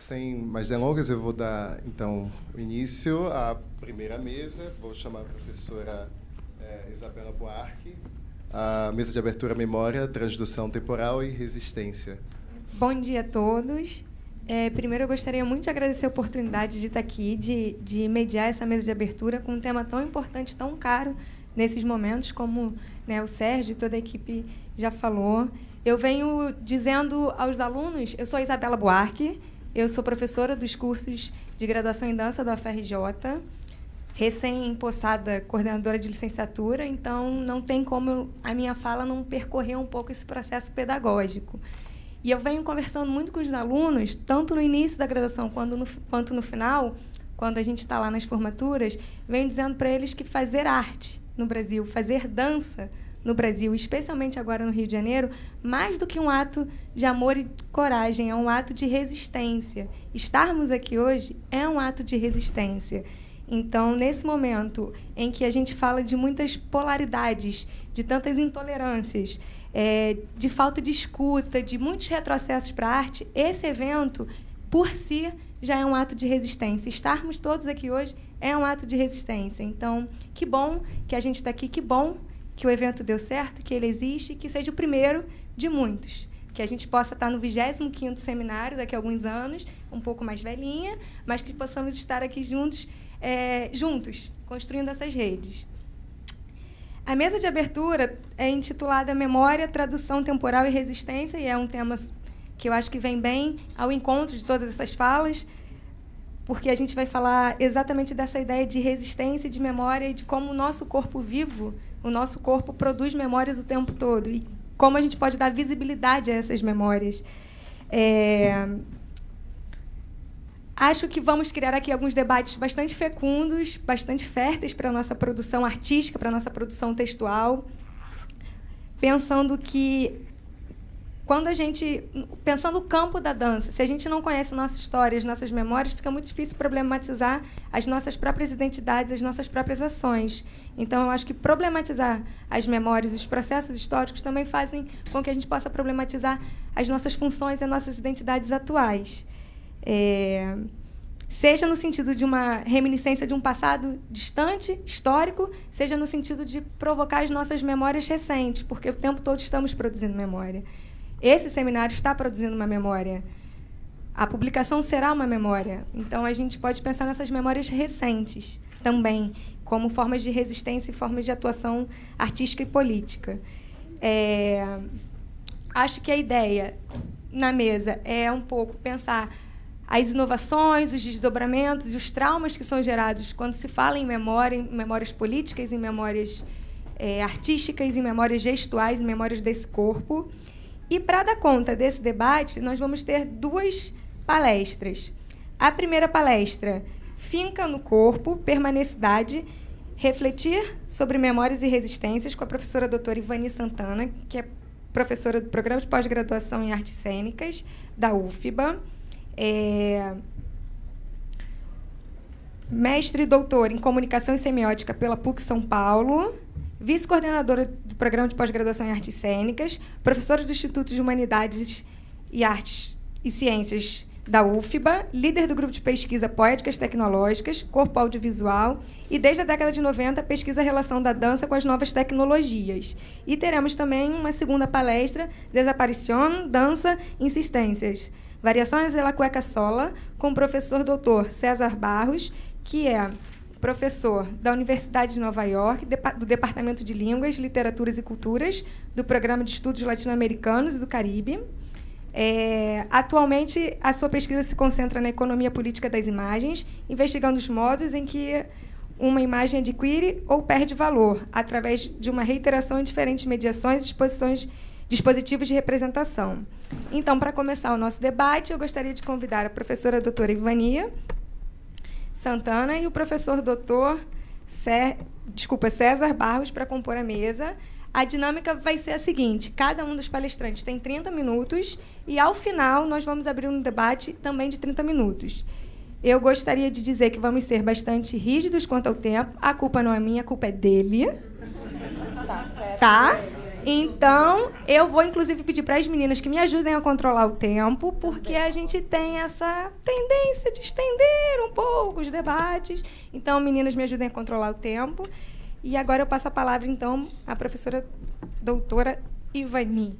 Sem mais delongas, eu vou dar, então, o início à primeira mesa. Vou chamar a professora Isabela Buarque. A mesa de abertura Memória, Transdução Temporal e Resistência. Bom dia a todos. Primeiro, eu gostaria muito de agradecer a oportunidade de estar aqui, de mediar essa mesa de abertura com um tema tão importante, tão caro nesses momentos, como, né, o Sérgio e toda a equipe já falou. Eu venho dizendo aos alunos, eu sou Isabela Buarque, eu sou professora dos cursos de graduação em dança da UFRJ, recém-empossada coordenadora de licenciatura, então não tem como a minha fala não percorrer um pouco esse processo pedagógico. E eu venho conversando muito com os alunos, tanto no início da graduação quanto no final, quando a gente está lá nas formaturas, venho dizendo para eles que fazer arte no Brasil, fazer dança no Brasil, especialmente agora no Rio de Janeiro, mais do que um ato de amor e coragem, é um ato de resistência. Estarmos aqui hoje é um ato de resistência. Então, nesse momento em que a gente fala de muitas polaridades, de tantas intolerâncias, de falta de escuta, de muitos retrocessos para a arte, esse evento, por si, já é um ato de resistência. Estarmos todos aqui hoje é um ato de resistência. Então, que bom que a gente está aqui, que bom que o evento deu certo, que ele existe, que seja o primeiro de muitos. Que a gente possa estar no 25º seminário daqui a alguns anos, um pouco mais velhinha, mas que possamos estar aqui juntos, construindo essas redes. A mesa de abertura é intitulada Memória, Tradução Temporal e Resistência, e é um tema que eu acho que vem bem ao encontro de todas essas falas, porque a gente vai falar exatamente dessa ideia de resistência, de memória e de como o nosso corpo vivo, o nosso corpo produz memórias o tempo todo e como a gente pode dar visibilidade a essas memórias. Acho que vamos criar aqui alguns debates bastante fecundos, bastante férteis para a nossa produção artística, para a nossa produção textual, pensando o campo da dança, se a gente não conhece a nossa história, as nossas memórias, fica muito difícil problematizar as nossas próprias identidades, as nossas próprias ações. Então, eu acho que problematizar as memórias, os processos históricos também fazem com que a gente possa problematizar as nossas funções e as nossas identidades atuais. Seja no sentido de uma reminiscência de um passado distante, histórico, seja no sentido de provocar as nossas memórias recentes, porque o tempo todo estamos produzindo memória. Esse seminário está produzindo uma memória. A publicação será uma memória. Então, a gente pode pensar nessas memórias recentes também, como formas de resistência e formas de atuação artística e política. Acho que a ideia na mesa é um pouco pensar as inovações, os desdobramentos e os traumas que são gerados quando se fala em memória, em memórias políticas, em memórias artísticas, em memórias gestuais, em memórias desse corpo. E, para dar conta desse debate, nós vamos ter duas palestras. A primeira palestra, Finca no Corpo, Permanecidade, refletir sobre memórias e resistências, com a professora doutora Ivani Santana, que é professora do Programa de Pós-Graduação em Artes Cênicas, da UFBA. Mestre e doutor em Comunicação e Semiótica pela PUC São Paulo, vice-coordenadora do Programa de Pós-Graduação em Artes Cênicas, professora do Instituto de Humanidades e Artes e Ciências da UFBA, líder do grupo de pesquisa Poéticas Tecnológicas, Corpo Audiovisual, e desde a década de 90 pesquisa a relação da dança com as novas tecnologias. E teremos também uma segunda palestra, Desaparición, Dança, Insistências, Variações de la Cueca Sola, com o professor doutor César Barros, que é professor da Universidade de Nova York, do Departamento de Línguas, Literaturas e Culturas, do Programa de Estudos Latino-Americanos e do Caribe. Atualmente, a sua pesquisa se concentra na economia política das imagens, investigando os modos em que uma imagem adquire ou perde valor, através de uma reiteração em diferentes mediações e dispositivos de representação. Então, para começar o nosso debate, eu gostaria de convidar a professora doutora Ivani Santana e o professor doutor César Barros para compor a mesa. A dinâmica vai ser a seguinte: cada um dos palestrantes tem 30 minutos e, ao final, nós vamos abrir um debate também de 30 minutos. Eu gostaria de dizer que vamos ser bastante rígidos quanto ao tempo. A culpa não é minha, a culpa é dele. Tá certo. Tá? Então, eu vou, inclusive, pedir para as meninas que me ajudem a controlar o tempo, porque a gente tem essa tendência de estender um pouco os debates. Então, meninas, me ajudem a controlar o tempo. E agora eu passo a palavra, então, à professora doutora Ivani.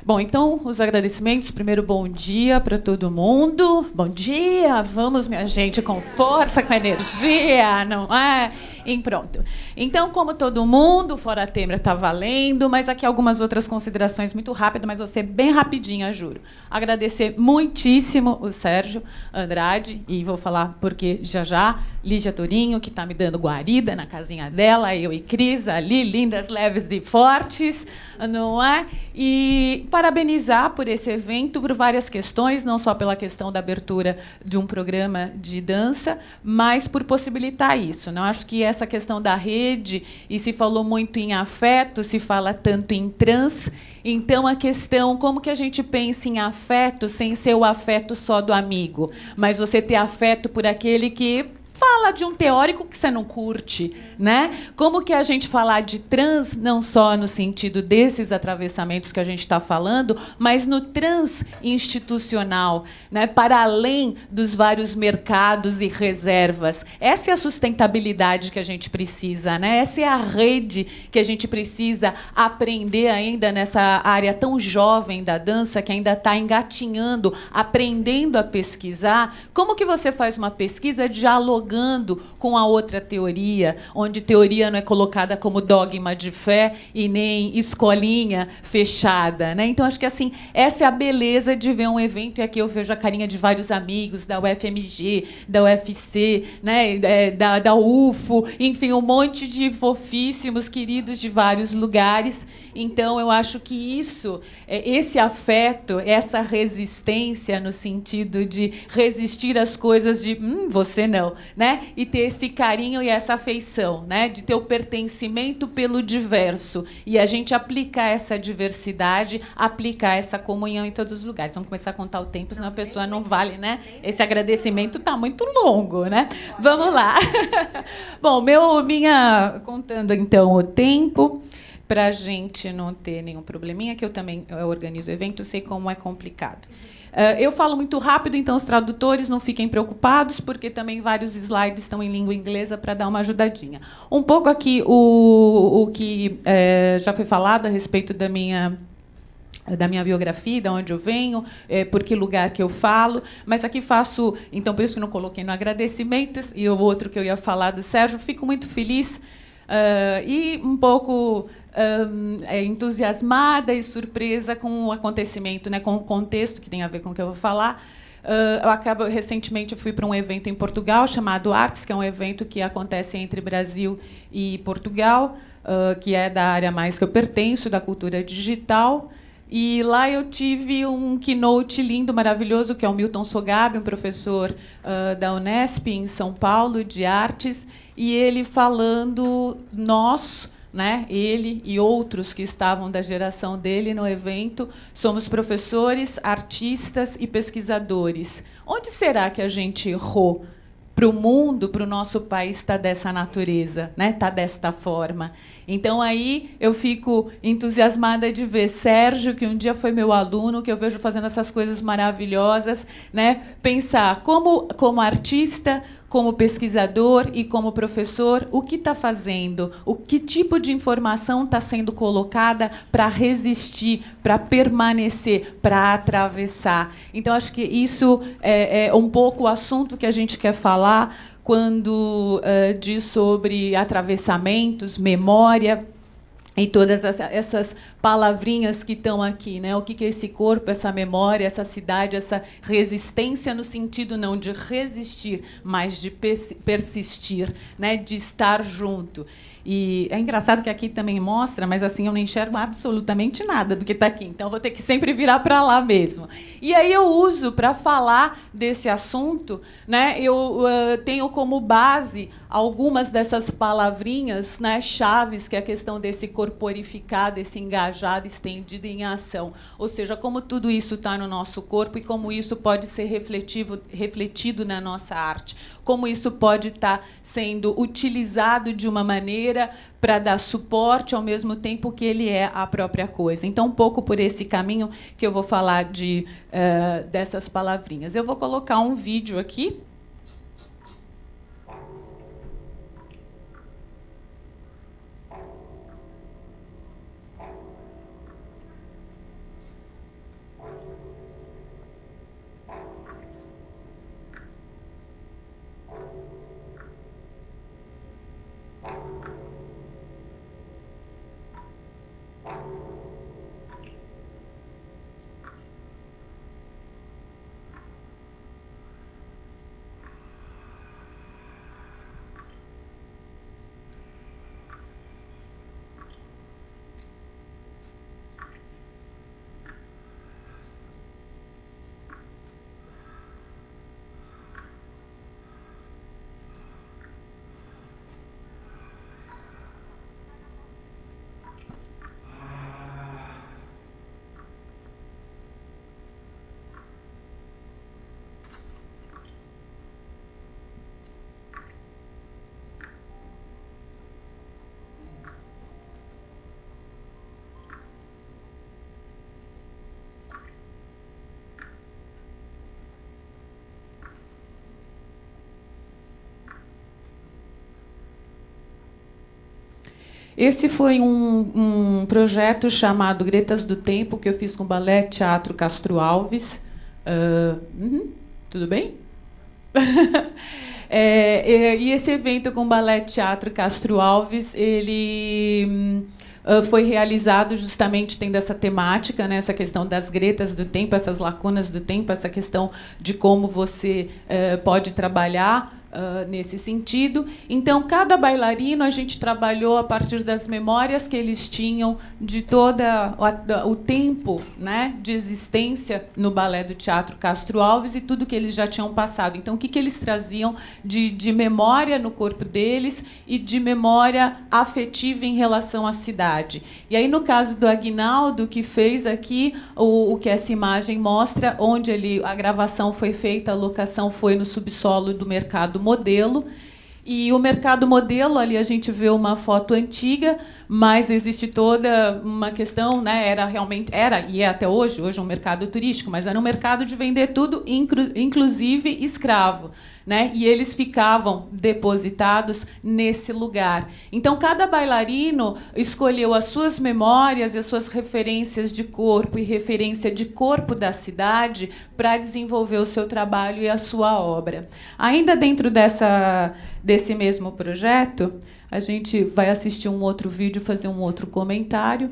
Bom, então, os agradecimentos. Primeiro, bom dia para todo mundo. Bom dia! Vamos, minha gente, com força, com energia, não é? E pronto. Então, como todo mundo, Fora Temer está valendo, mas aqui algumas outras considerações muito rápidas, mas vou ser bem rapidinha, juro. Agradecer muitíssimo o Sérgio Andrade, e vou falar porque já, Lígia Torinho, que está me dando guarida na casinha dela, eu e Cris ali, lindas, leves e fortes, não é? E parabenizar por esse evento, por várias questões, não só pela questão da abertura de um programa de dança, mas por possibilitar isso. Não acho que essa questão da rede, e se falou muito em afeto, se fala tanto em trans, então a questão, como que a gente pensa em afeto sem ser o afeto só do amigo, mas você ter afeto por aquele que fala de um teórico que você não curte, né? Como que a gente falar de trans, não só no sentido desses atravessamentos que a gente está falando, mas no transinstitucional, né? Para além dos vários mercados e reservas. Essa é a sustentabilidade que a gente precisa, né? Essa é a rede que a gente precisa aprender ainda nessa área tão jovem da dança, que ainda está engatinhando, aprendendo a pesquisar. Como que você faz uma pesquisa dialogando com a outra teoria, onde teoria não é colocada como dogma de fé e nem escolinha fechada, né? Então, acho que assim, essa é a beleza de ver um evento, e aqui eu vejo a carinha de vários amigos da UFMG, da UFC, né? da UFO, enfim, um monte de fofíssimos, queridos de vários lugares. Então, eu acho que isso, esse afeto, essa resistência, no sentido de resistir às coisas de você não, né? E ter esse carinho e essa afeição, né? De ter o pertencimento pelo diverso. E a gente aplicar essa diversidade, aplicar essa comunhão em todos os lugares. Vamos começar a contar o tempo, senão a pessoa não vale, né? Esse agradecimento está muito longo, né? Vamos lá. Bom, contando então o tempo, para a gente não ter nenhum probleminha, que eu também organizo evento, sei como é complicado. Eu falo muito rápido, então os tradutores não fiquem preocupados, porque também vários slides estão em língua inglesa para dar uma ajudadinha. Um pouco aqui o que já foi falado a respeito da minha biografia, de onde eu venho, por que lugar que eu falo, mas aqui faço, então por isso que não coloquei no agradecimentos, e o outro que eu ia falar do Sérgio, fico muito feliz e um pouco entusiasmada e surpresa com o acontecimento, né, com o contexto que tem a ver com o que eu vou falar. Recentemente eu fui para um evento em Portugal chamado Artes, que é um evento que acontece entre Brasil e Portugal, que é da área mais que eu pertenço, da cultura digital. E lá eu tive um keynote lindo, maravilhoso, que é o Milton Sogabe, um professor da Unesp, em São Paulo, de artes, e ele falando, né, ele e outros que estavam da geração dele no evento, somos professores, artistas e pesquisadores. Onde será que a gente errou? Para o mundo, para o nosso país, está dessa natureza, né? Está desta forma. Então, aí eu fico entusiasmada de ver Sérgio, que um dia foi meu aluno, que eu vejo fazendo essas coisas maravilhosas, né? Pensar como artista, como pesquisador e como professor, o que está fazendo, que tipo de informação está sendo colocada para resistir, para permanecer, para atravessar. Então, acho que isso é um pouco o assunto que a gente quer falar quando diz sobre atravessamentos, memória, e todas essas palavrinhas que estão aqui, né? O que é esse corpo, essa memória, essa cidade, essa resistência no sentido não de resistir, mas de persistir, né? De estar junto. E é engraçado que aqui também mostra, mas assim eu não enxergo absolutamente nada do que está aqui. Então, vou ter que sempre virar para lá mesmo. E aí eu uso, para falar desse assunto, né, eu tenho como base algumas dessas palavrinhas, né, chaves, que é a questão desse corporificado, esse engajado, estendido em ação. Ou seja, como tudo isso está no nosso corpo e como isso pode ser refletido na nossa arte. Como isso pode estar sendo utilizado de uma maneira brincadeira, para dar suporte ao mesmo tempo que ele é a própria coisa. Então, um pouco por esse caminho que eu vou falar dessas palavrinhas. Eu vou colocar um vídeo aqui. Esse foi um projeto chamado Gretas do Tempo, que eu fiz com o Ballet Teatro Castro Alves. Tudo bem? E esse evento com o Ballet Teatro Castro Alves, ele foi realizado justamente tendo essa temática, né, essa questão das gretas do tempo, essas lacunas do tempo, essa questão de como você pode trabalhar nesse sentido. Então, cada bailarino a gente trabalhou a partir das memórias que eles tinham de todo o tempo, né, de existência no balé do Teatro Castro Alves e tudo que eles já tinham passado. Então, o que eles traziam de memória no corpo deles e de memória afetiva em relação à cidade. E aí, no caso do Aguinaldo, que fez aqui o que essa imagem mostra, onde a gravação foi feita, a locação foi no subsolo do Mercado Modelo. E o Mercado Modelo, ali a gente vê uma foto antiga, mas existe toda uma questão, né? Era e é até hoje é um mercado turístico, mas era um mercado de vender tudo, inclusive escravo, né? E eles ficavam depositados nesse lugar. Então, cada bailarino escolheu as suas memórias e as suas referências de corpo e referência de corpo da cidade para desenvolver o seu trabalho e a sua obra. Ainda dentro desse mesmo projeto, a gente vai assistir um outro vídeo, fazer um outro comentário.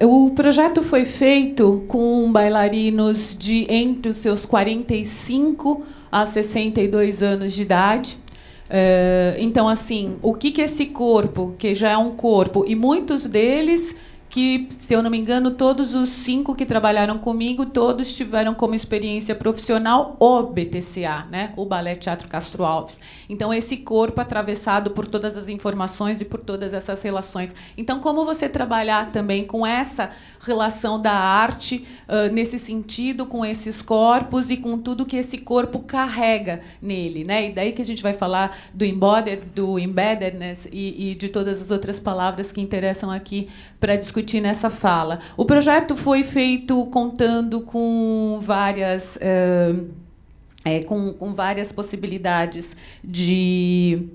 O projeto foi feito com bailarinos de entre os seus 45 a 62 anos de idade. Então, assim, o que esse corpo, que já é um corpo, e muitos deles que, se eu não me engano, todos os 5 que trabalharam comigo, todos tiveram como experiência profissional o BTCA, né? O Ballet Teatro Castro Alves. Então, esse corpo atravessado por todas as informações e por todas essas relações. Então, como você trabalhar também com essa relação da arte, nesse sentido, com esses corpos e com tudo que esse corpo carrega nele, né? E daí que a gente vai falar do embodied, do embeddedness e de todas as outras palavras que interessam aqui para discutir nessa fala. O projeto foi feito contando com várias várias possibilidades de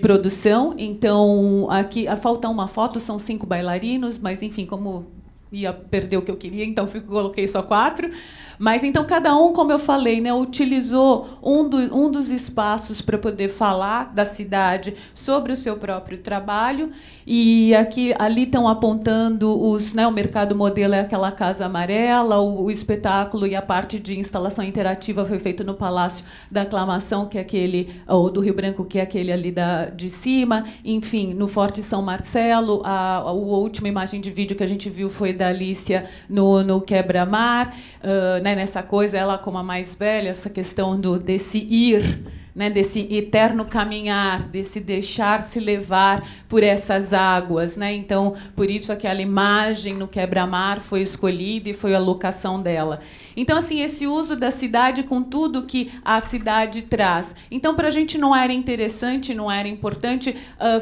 produção. Então, aqui falta uma foto, são 5 bailarinos, mas, enfim, como ia perder o que eu queria, então coloquei só 4. Mas então cada um, como eu falei, né, utilizou um dos espaços para poder falar da cidade sobre o seu próprio trabalho. E ali estão apontando o mercado modelo é aquela casa amarela, o espetáculo e a parte de instalação interativa foi feito no Palácio da Aclamação, que é aquele, ou do Rio Branco, que é aquele ali de cima. Enfim, no Forte São Marcelo, a última imagem de vídeo que a gente viu foi da Alicia no Quebra-Mar, né, nessa coisa, ela como a mais velha, essa questão desse ir, né, desse eterno caminhar, desse deixar-se levar por essas águas, né? Então, por isso aquela imagem no Quebra-Mar foi escolhida e foi a locação dela. Então, assim, esse uso da cidade com tudo que a cidade traz. Então, para a gente não era interessante, não era importante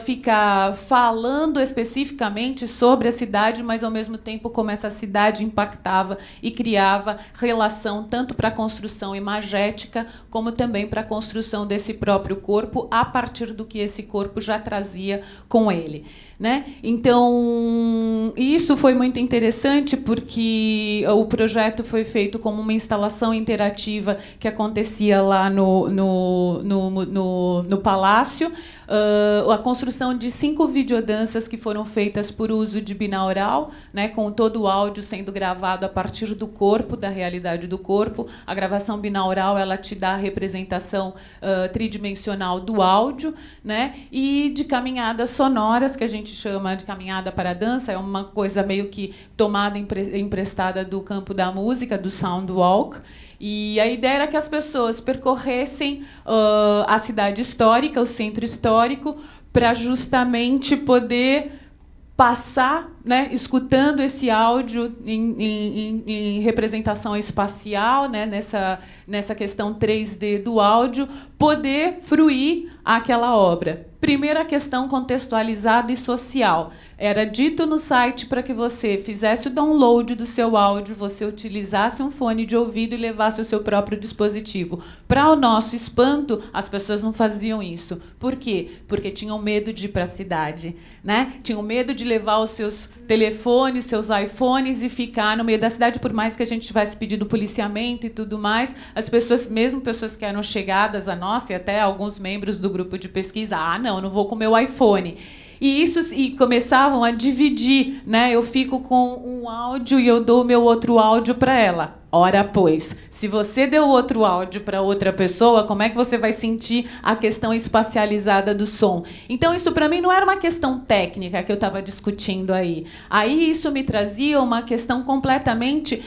ficar falando especificamente sobre a cidade, mas, ao mesmo tempo, como essa cidade impactava e criava relação tanto para a construção imagética, como também para a construção desse próprio corpo, a partir do que esse corpo já trazia com ele, né? Então, isso foi muito interessante, porque o projeto foi feito como uma instalação interativa que acontecia lá no Palácio. A construção de 5 videodanças que foram feitas por uso de binaural, né, com todo o áudio sendo gravado a partir do corpo, da realidade do corpo. A gravação binaural, ela te dá a representação tridimensional do áudio, né, e de caminhadas sonoras, que a gente chama de caminhada para a dança, é uma coisa meio que tomada, emprestada do campo da música, do sound walk. E a ideia era que as pessoas percorressem a cidade histórica, o centro histórico, para justamente poder passar, né, escutando esse áudio em representação espacial, né, nessa questão 3D do áudio, poder fruir aquela obra. Primeira questão contextualizada e social. Era dito no site para que você fizesse o download do seu áudio, você utilizasse um fone de ouvido e levasse o seu próprio dispositivo. Para o nosso espanto, as pessoas não faziam isso. Por quê? Porque tinham medo de ir para a cidade, né? Tinham medo de levar os seus telefones, seus iPhones e ficar no meio da cidade, por mais que a gente tivesse pedido policiamento e tudo mais, as pessoas, mesmo pessoas que eram chegadas a nós, e até alguns membros do grupo de pesquisa, não vou com o meu iPhone. E começavam a dividir, né? Eu fico com um áudio e eu dou o meu outro áudio para ela. Ora, pois, se você deu outro áudio para outra pessoa, como é que você vai sentir a questão espacializada do som? Então, isso para mim não era uma questão técnica que eu estava discutindo aí. Aí isso me trazia uma questão completamente...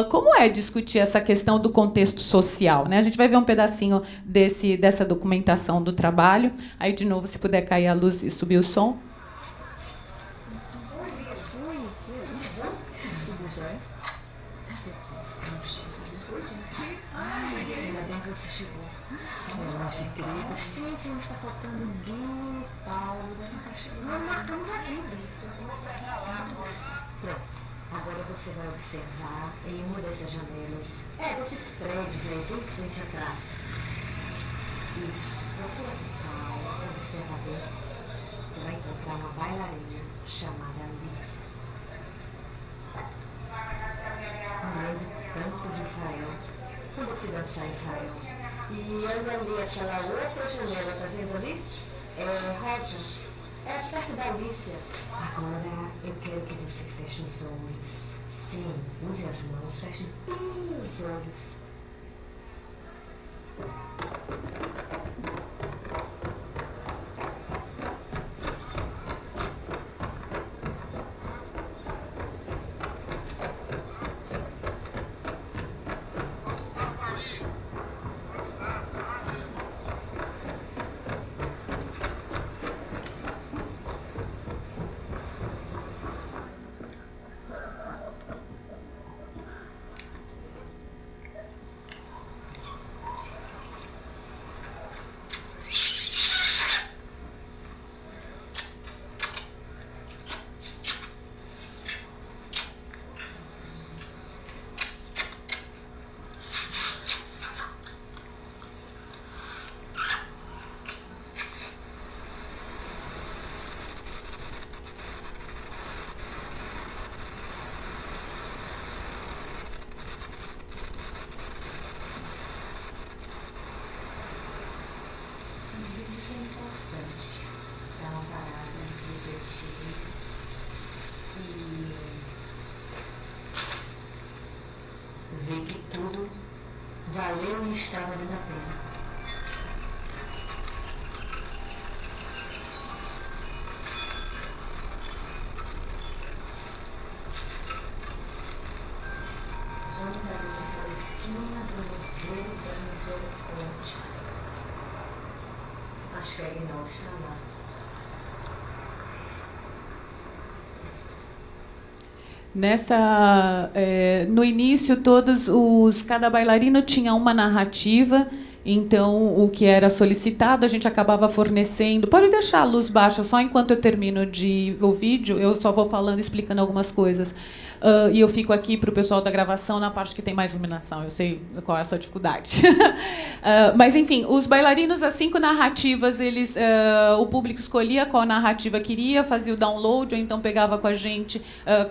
como é discutir essa questão do contexto social, né? A gente vai ver um pedacinho dessa documentação do trabalho. Aí, de novo, se puder cair a luz e subir o som. Sim, está faltando Guilherme, Paulo. Nós marcamos aqui. Pronto. Agora você vai observar em uma dessas janelas, desses prédios aí, bem em frente à praça. Isso. Procura com calma, observador. Você vai encontrar uma bailarina chamada Alice. Não lembro tanto de Israel. Quando eu fui dançar em Israel. E olha ali aquela outra janela, tá vendo ali? Rosa. É perto da Alicia. Agora eu quero que você feche os olhos. Sim, use as mãos, feche bem os olhos. está valendo a pena. Vamos ali naquela esquina do Museu da Misericórdia. Acho que a Aguinaldo está lá. No início, cada bailarino tinha uma narrativa, então o que era solicitado a gente acabava fornecendo. Pode deixar a luz baixa, só enquanto eu termino o vídeo, eu só vou falando, explicando algumas coisas. E eu fico aqui para o pessoal da gravação na parte que tem mais iluminação. Eu sei qual é a sua dificuldade. Mas, enfim, os bailarinos, as 5 narrativas, o público escolhia qual narrativa queria, fazia o download, ou então pegava com a gente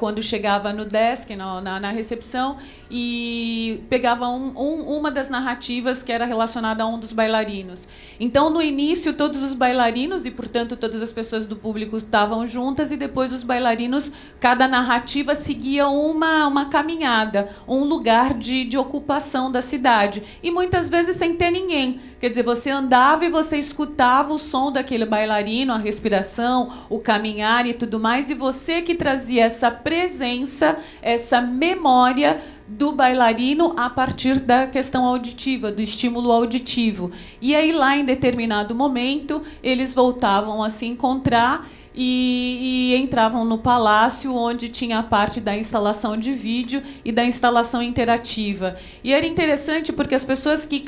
quando chegava no desk, na recepção, e pegava uma das narrativas que era relacionada a um dos bailarinos. Então, no início, todos os bailarinos, e, portanto, todas as pessoas do público estavam juntas, e depois os bailarinos, cada narrativa seguia uma caminhada, um lugar de ocupação da cidade. E muitas vezes sem ter ninguém. Quer dizer, você andava e você escutava o som daquele bailarino, a respiração, o caminhar e tudo mais, e você que trazia essa presença, essa memória do bailarino a partir da questão auditiva, do estímulo auditivo. E aí, lá em determinado momento, eles voltavam a se encontrar e entravam no palácio, onde tinha a parte da instalação de vídeo e da instalação interativa. E era interessante porque as pessoas que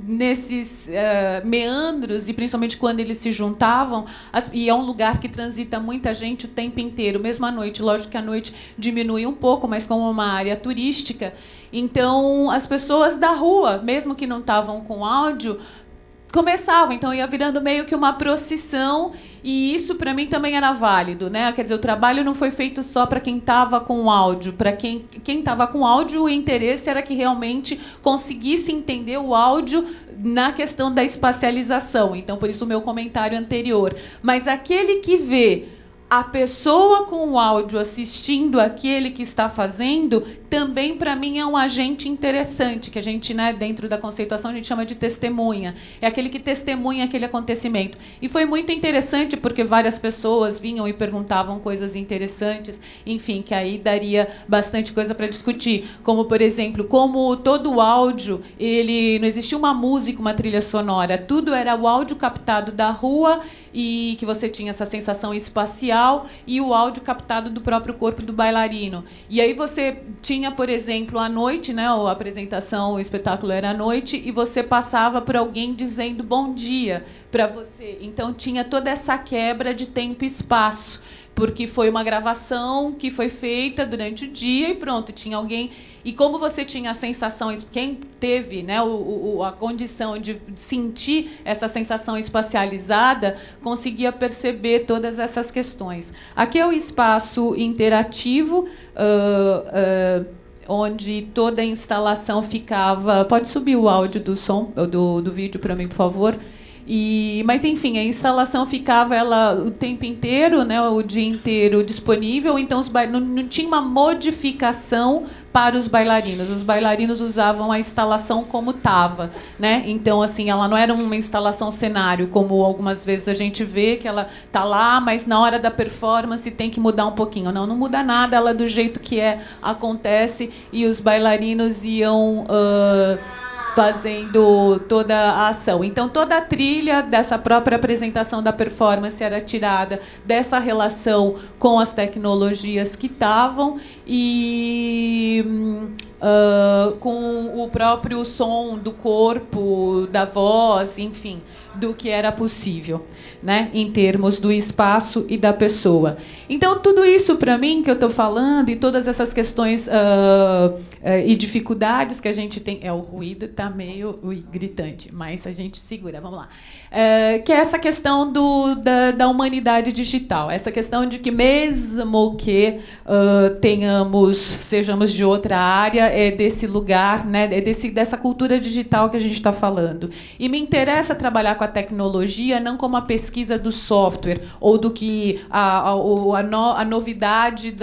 nesses meandros, e principalmente quando eles se juntavam, e é um lugar que transita muita gente o tempo inteiro, mesmo à noite. Lógico que à noite diminui um pouco, mas como uma área turística, então as pessoas da rua, mesmo que não estavam com áudio, começavam, então ia virando meio que uma procissão, e isso para mim também era válido, né? Quer dizer, o trabalho não foi feito só para quem estava com áudio, para quem estava com áudio, o interesse era que realmente conseguisse entender o áudio na questão da espacialização. Então, por isso o meu comentário anterior. Mas aquele que vê a pessoa com o áudio assistindo aquele que está fazendo, também, para mim, é um agente interessante, que a gente, né, dentro da conceituação, a gente chama de testemunha. É aquele que testemunha aquele acontecimento. E foi muito interessante, porque várias pessoas vinham e perguntavam coisas interessantes, enfim, que aí daria bastante coisa para discutir. Como, por exemplo, como todo o áudio, não existia uma música, uma trilha sonora, tudo era o áudio captado da rua, e que você tinha essa sensação espacial, e o áudio captado do próprio corpo do bailarino. E aí você tinha, por exemplo, à noite, né, a apresentação, o espetáculo era à noite, e você passava por alguém dizendo bom dia para você. Então tinha toda essa quebra de tempo e espaço, porque foi uma gravação que foi feita durante o dia e pronto, tinha alguém. E como você tinha a sensação, quem teve, né, a condição de sentir essa sensação espacializada, conseguia perceber todas essas questões. Aqui é o espaço interativo, onde toda a instalação ficava... Pode subir o áudio do som, do vídeo para mim, por favor? Mas, enfim, a instalação ficava o tempo inteiro, né, o dia inteiro disponível, então não tinha uma modificação para os bailarinos. Os bailarinos usavam a instalação como estava, né? Então, assim, ela não era uma instalação cenário, como algumas vezes a gente vê, que ela está lá, mas na hora da performance tem que mudar um pouquinho. Não muda nada, ela do jeito que acontece, e os bailarinos iam... fazendo toda a ação. Então, toda a trilha dessa própria apresentação da performance era tirada dessa relação com as tecnologias que estavam e com o próprio som do corpo, da voz, enfim, do que era possível, né, em termos do espaço e da pessoa. Então, tudo isso, para mim, que eu estou falando, e todas essas questões e dificuldades que a gente tem... O ruído está meio gritante, mas a gente segura, vamos lá. Que é essa questão da humanidade digital, essa questão de que, mesmo que sejamos de outra área, desse lugar, né, dessa cultura digital que a gente está falando. E me interessa trabalhar com a tecnologia não como a pesquisa do software ou do que a novidade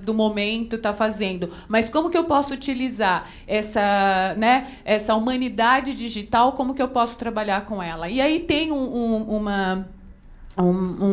do momento está fazendo, mas como que eu posso utilizar essa humanidade digital, como que eu posso trabalhar com ela. E aí tem um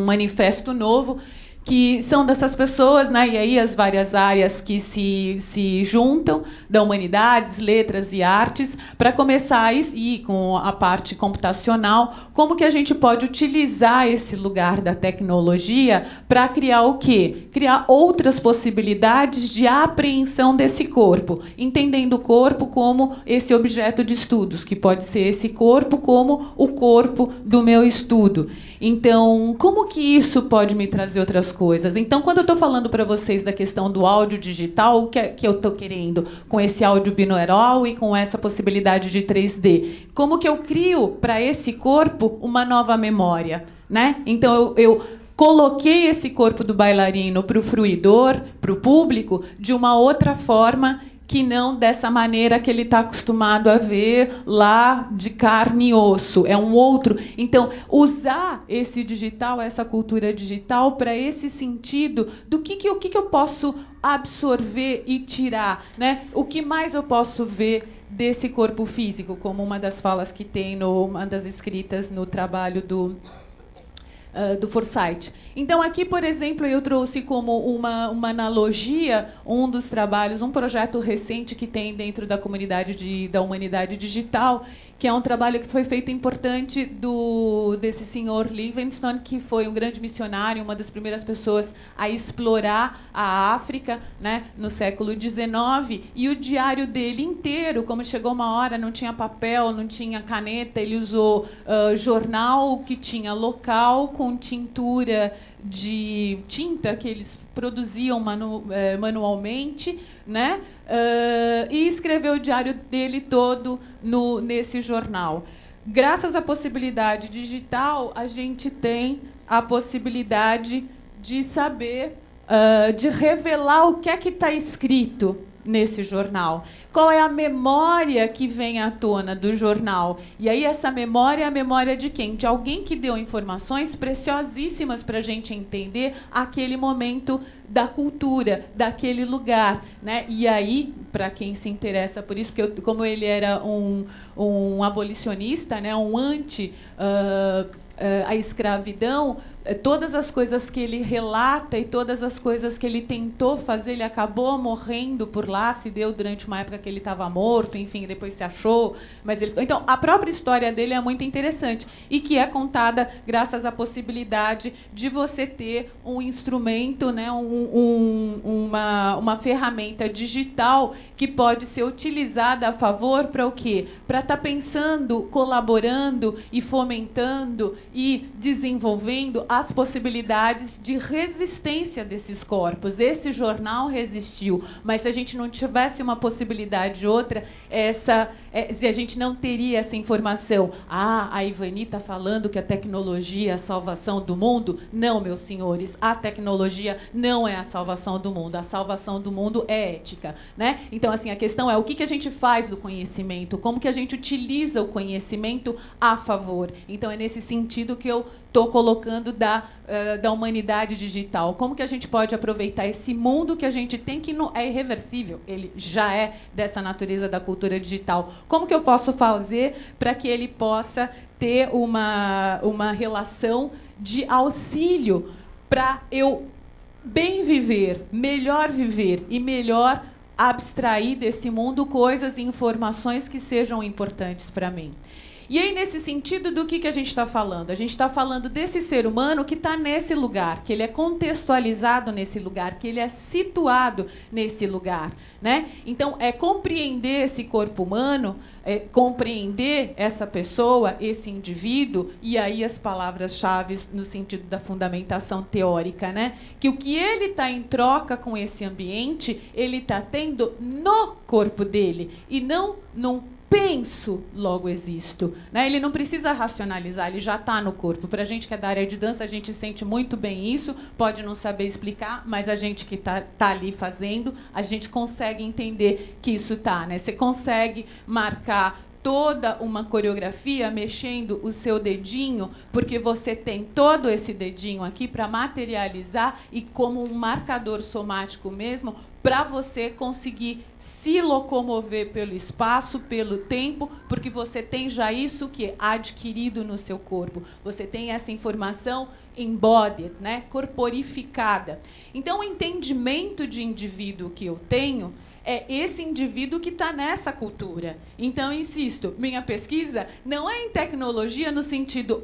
manifesto novo, que são dessas pessoas, né? E aí as várias áreas que se juntam, da humanidades, letras e artes, para começar e com a parte computacional, como que a gente pode utilizar esse lugar da tecnologia para criar o quê? Criar outras possibilidades de apreensão desse corpo, entendendo o corpo como esse objeto de estudos, que pode ser esse corpo como o corpo do meu estudo. Então, como que isso pode me trazer outras coisas? Então, quando eu estou falando para vocês da questão do áudio digital, o que eu estou querendo com esse áudio binaural e com essa possibilidade de 3D? Como que eu crio para esse corpo uma nova memória, né? Então, eu coloquei esse corpo do bailarino para o fruidor, para o público, de uma outra forma que não dessa maneira que ele está acostumado a ver lá de carne e osso. É um outro. Então, usar esse digital, essa cultura digital, para esse sentido do que eu posso absorver e tirar, né? O que mais eu posso ver desse corpo físico, como uma das falas que tem, uma das escritas no trabalho do Forsyth. Então, aqui, por exemplo, eu trouxe como uma analogia um dos trabalhos, um projeto recente que tem dentro da comunidade da humanidade digital, que é um trabalho que foi feito importante desse senhor Livingstone, que foi um grande missionário, uma das primeiras pessoas a explorar a África, né, no século XIX, e o diário dele inteiro, como chegou uma hora, não tinha papel, não tinha caneta, ele usou jornal que tinha local, com tintura de tinta que eles produziam manualmente, né? E escreveu o diário dele todo nesse jornal. Graças à possibilidade digital, a gente tem a possibilidade de saber, de revelar o que é que está escrito nesse jornal. Qual é a memória que vem à tona do jornal? E aí essa memória é a memória de quem? De alguém que deu informações preciosíssimas para a gente entender aquele momento da cultura, daquele lugar, né? E aí, para quem se interessa por isso, porque como ele era um abolicionista, né? Um anti a escravidão, todas as coisas que ele relata e todas as coisas que ele tentou fazer, ele acabou morrendo por lá, se deu durante uma época que ele estava morto, enfim, depois se achou, mas ele... Então, a própria história dele é muito interessante e que é contada graças à possibilidade de você ter um instrumento, né, uma ferramenta digital que pode ser utilizada a favor para o quê? Para estar pensando, colaborando e fomentando e desenvolvendo as possibilidades de resistência desses corpos. Esse jornal resistiu, mas se a gente não tivesse uma possibilidade outra, se a gente não teria essa informação, a Ivani está falando que a tecnologia é a salvação do mundo. Não, meus senhores, a tecnologia não é a salvação do mundo. A salvação do mundo é ética, né? Então, assim, a questão é o que a gente faz do conhecimento, como que a gente utiliza o conhecimento a favor. Então, é nesse sentido que eu estou colocando da humanidade digital. Como que a gente pode aproveitar esse mundo que a gente tem, que não é irreversível, ele já é dessa natureza da cultura digital. Como que eu posso fazer para que ele possa ter uma relação de auxílio para eu bem viver e melhor abstrair desse mundo coisas e informações que sejam importantes para mim? E aí, nesse sentido, do que a gente está falando? A gente está falando desse ser humano que está nesse lugar, que ele é contextualizado nesse lugar, que ele é situado nesse lugar, né? Então, é compreender esse corpo humano, compreender essa pessoa, esse indivíduo, e aí as palavras-chave no sentido da fundamentação teórica, né? Que o que ele está em troca com esse ambiente, ele está tendo no corpo dele, e não num penso, logo existo. Né? Ele não precisa racionalizar, ele já está no corpo. Para a gente que é da área de dança, a gente sente muito bem isso, pode não saber explicar, mas a gente que está ali fazendo, a gente consegue entender que isso está. Né? Você consegue marcar toda uma coreografia mexendo o seu dedinho, porque você tem todo esse dedinho aqui para materializar e como um marcador somático mesmo, para você conseguir se locomover pelo espaço, pelo tempo, porque você tem já isso que é adquirido no seu corpo. Você tem essa informação embodied, né, corporificada. Então, o entendimento de indivíduo que eu tenho é esse indivíduo que está nessa cultura. Então, insisto, minha pesquisa não é em tecnologia no sentido,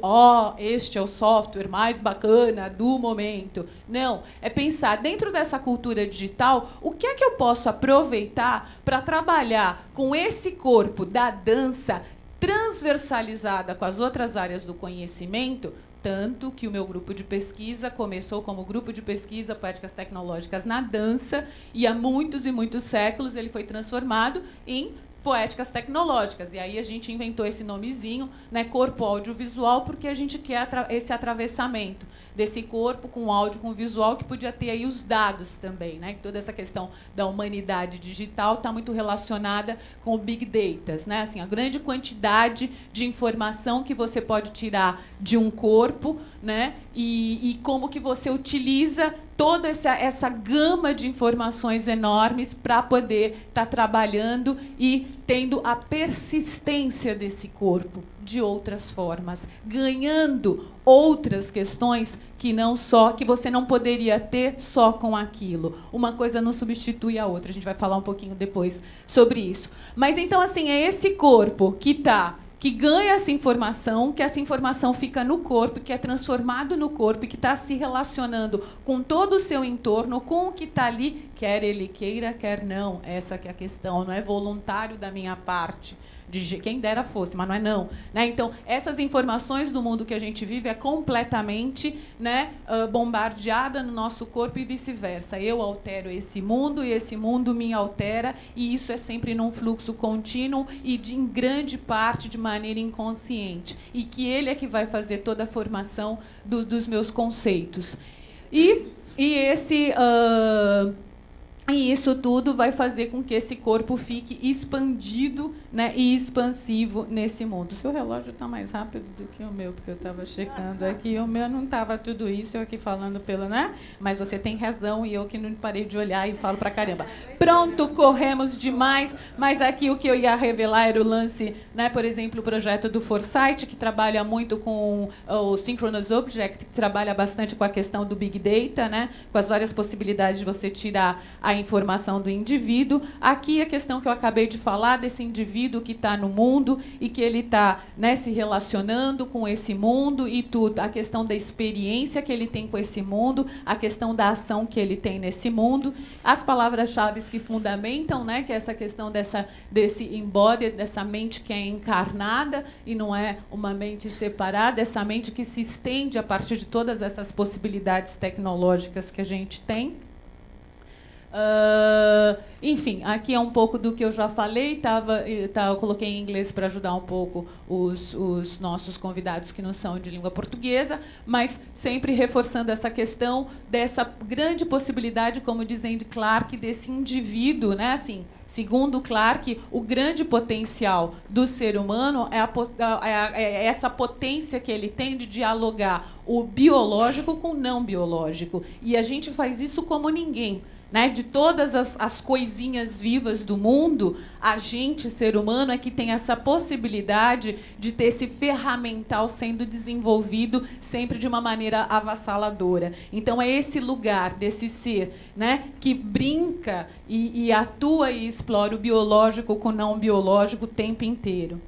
este é o software mais bacana do momento. Não, é pensar dentro dessa cultura digital, o que é que eu posso aproveitar para trabalhar com esse corpo da dança transversalizada com as outras áreas do conhecimento, tanto que o meu grupo de pesquisa começou como grupo de pesquisa Poéticas Tecnológicas na Dança, e há muitos e muitos séculos ele foi transformado em Poéticas Tecnológicas. E aí a gente inventou esse nomezinho, né, corpo audiovisual, porque a gente quer esse atravessamento desse corpo com áudio, com visual, que podia ter aí os dados também. Né? Toda essa questão da humanidade digital está muito relacionada com o Big Data. Né? Assim, a grande quantidade de informação que você pode tirar de um corpo, né? E como que você utiliza toda essa gama de informações enormes para poder estar trabalhando e tendo a persistência desse corpo de outras formas, ganhando outras questões que não só que você não poderia ter só com aquilo. Uma coisa não substitui a outra. A gente vai falar um pouquinho depois sobre isso. Mas então assim, é esse corpo que ganha essa informação, que essa informação fica no corpo, que é transformado no corpo e que está se relacionando com todo o seu entorno, com o que está ali, quer ele queira, quer não. Essa que é a questão, não é voluntário da minha parte. De quem dera fosse, mas não é não. Né? Então, essas informações do mundo que a gente vive é completamente, né, bombardeada no nosso corpo e vice-versa. Eu altero esse mundo e esse mundo me altera, e isso é sempre num fluxo contínuo e em grande parte de maneira inconsciente. E que ele é que vai fazer toda a formação dos meus conceitos. E isso tudo vai fazer com que esse corpo fique expandido, né, e expansivo nesse mundo. O seu relógio está mais rápido do que o meu, porque eu estava checando aqui. O meu não estava tudo isso, eu aqui falando pelo, né? Mas você tem razão e eu que não parei de olhar e falo pra caramba. Pronto, corremos demais, mas aqui o que eu ia revelar era o lance, né, por exemplo, o projeto do Foresight, que trabalha muito com o Synchronous Object, que trabalha bastante com a questão do Big Data, né, com as várias possibilidades de você tirar a informação do indivíduo. Aqui a questão que eu acabei de falar desse indivíduo que está no mundo e que ele está, né, se relacionando com esse mundo e tudo, a questão da experiência que ele tem com esse mundo, a questão da ação que ele tem nesse mundo, as palavras-chave que fundamentam, né, que é essa questão desse embodied, dessa mente que é encarnada e não é uma mente separada, essa mente que se estende a partir de todas essas possibilidades tecnológicas que a gente tem. Enfim, aqui é um pouco do que eu já falei, eu coloquei em inglês para ajudar um pouco os nossos convidados que não são de língua portuguesa, mas sempre reforçando essa questão dessa grande possibilidade, como diz Andy Clark, desse indivíduo, né? Assim, segundo Clark, o grande potencial do ser humano é essa potência que ele tem de dialogar o biológico com o não biológico. E a gente faz isso como ninguém. Né, de todas as coisinhas vivas do mundo, a gente, ser humano, é que tem essa possibilidade de ter esse ferramental sendo desenvolvido sempre de uma maneira avassaladora. Então, é esse lugar desse ser, né, que brinca e atua e explora o biológico com o não biológico o tempo inteiro.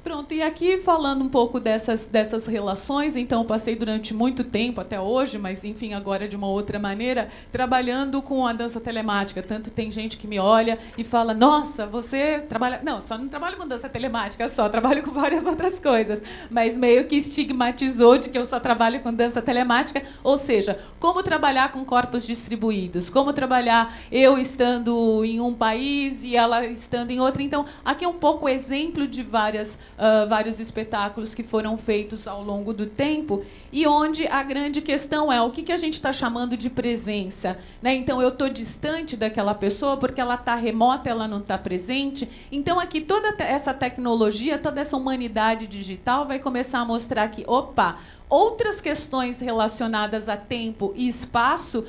Pronto, e aqui falando um pouco dessas relações, então eu passei durante muito tempo, até hoje, mas enfim, agora de uma outra maneira, trabalhando com a dança telemática. Tanto tem gente que me olha e fala, nossa, você trabalha... Não, só não trabalho com dança telemática, só trabalho com várias outras coisas. Mas meio que estigmatizou de que eu só trabalho com dança telemática, ou seja, como trabalhar com corpos distribuídos, como trabalhar eu estando em um país e ela estando em outro. Então, aqui é um pouco exemplo de vários espetáculos que foram feitos ao longo do tempo e onde a grande questão é o que a gente está chamando de presença, né? Então, eu estou distante daquela pessoa porque ela está remota, ela não está presente. Então, aqui toda essa tecnologia, toda essa humanidade digital vai começar a mostrar que, opa, outras questões relacionadas a tempo e espaço